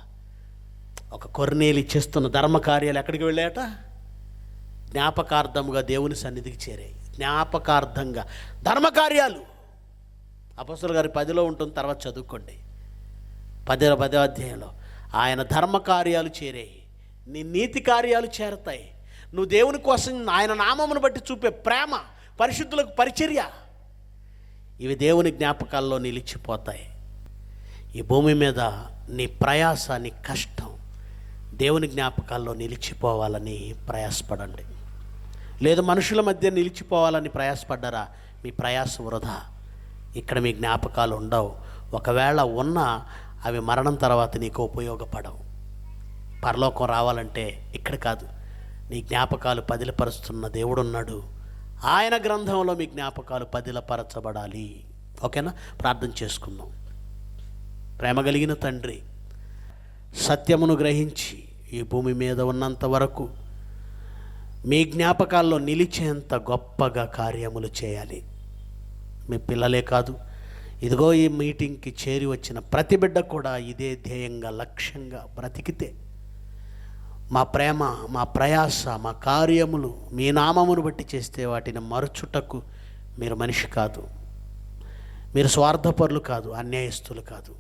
ఒక కొర్నేలి చేస్తున్న ధర్మ కార్యాలు ఎక్కడికి వెళ్ళాయట? జ్ఞాపకార్థముగా దేవుని సన్నిధికి చేరాయి. జ్ఞాపకార్థంగా ధర్మకార్యాలు అపొస్తలుల గారి 10లో ఉంటుంది, తర్వాత చదువుకోండి. 10వ అధ్యాయంలో ఆయన ధర్మకార్యాలు చేరాయి, నీ నీతి కార్యాలు చేరతాయి. నువ్వు దేవుని కోసం ఆయన నామమును బట్టి చూపే ప్రేమ, పరిశుద్ధులకు పరిచర్య, ఇవి దేవుని జ్ఞాపకాల్లో నిలిచిపోతాయి. ఈ భూమి మీద నీ ప్రయాస, నీ కష్టం దేవుని జ్ఞాపకాల్లో నిలిచిపోవాలని ప్రయాసపడండి. లేదు మనుషుల మధ్య నిలిచిపోవాలని ప్రయాసపడ్డారా, మీ ప్రయాస వృధా. ఇక్కడ మీ జ్ఞాపకాలు ఉండవు. ఒకవేళ ఉన్నా అవి మరణం తర్వాత నీకు ఉపయోగపడవు. పరలోకం రావాలంటే ఇక్కడ కాదు, నీ జ్ఞాపకాలు పదిలపరుస్తున్న దేవుడు ఉన్నాడు. ఆయన గ్రంథంలో మీ జ్ఞాపకాలు పదిలపరచబడాలి. ఓకేనా? ప్రార్థన చేసుకుందాం. ప్రేమ కలిగిన తండ్రి, సత్యమును గ్రహించి ఈ భూమి మీద ఉన్నంత వరకు మీ జ్ఞాపకాల్లో నిలిచేంత గొప్పగా కార్యములు చేయాలి. మీ పిల్లలే కాదు, ఇదిగో ఈ మీటింగ్కి చేరి వచ్చిన ప్రతి బిడ్డ కూడా ఇదే ధ్యేయంగా, లక్ష్యంగా బ్రతికితే మా ప్రేమ, మా ప్రయాస, మా కార్యములు మీ నామమును బట్టి చేస్తే వాటిని మరచుటకు మీరు మనిషి కాదు, మీరు స్వార్థపరులు కాదు, అన్యాయస్తులు కాదు,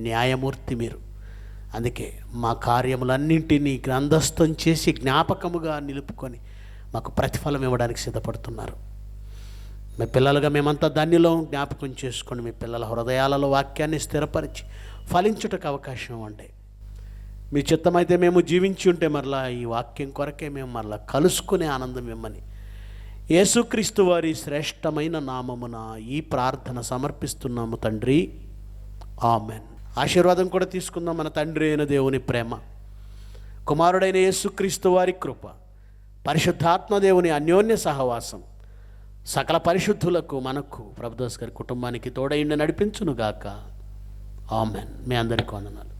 న్యాయమూర్తి మీరు. అందుకే మా కార్యములన్నింటినీ గ్రంథస్థం చేసి జ్ఞాపకముగా నిలుపుకొని మాకు ప్రతిఫలం ఇవ్వడానికి సిద్ధపడుతున్నారు. మీ పిల్లలుగా మేమంతా దానిలో జ్ఞాపకం చేసుకొని మీ పిల్లల హృదయాలలో వాక్యాన్ని స్థిరపరిచి ఫలించుటకు అవకాశం ఇవ్వండి. మీ చిత్తమైతే మేము జీవించి ఉంటే మరలా ఈ వాక్యం కొరకే మేము మరలా కలుసుకునే ఆనందం ఇమ్మని యేసుక్రీస్తు వారి శ్రేష్టమైన నామమున ఈ ప్రార్థన సమర్పిస్తున్నాము తండ్రి, ఆమెన్. ఆశీర్వాదం కూడా తీసుకుందాం. మన తండ్రి అయిన దేవుని ప్రేమ, కుమారుడైన యేసుక్రీస్తు వారి కృప, పరిశుద్ధాత్మ దేవుని అన్యోన్య సహవాసం సకల పరిశుద్ధులకు, మనకు, ప్రభుదాస్ గారి కుటుంబానికి తోడైండి నడిపించునుగాక. ఆమెన్. మీ అందరికీ వందనాలు.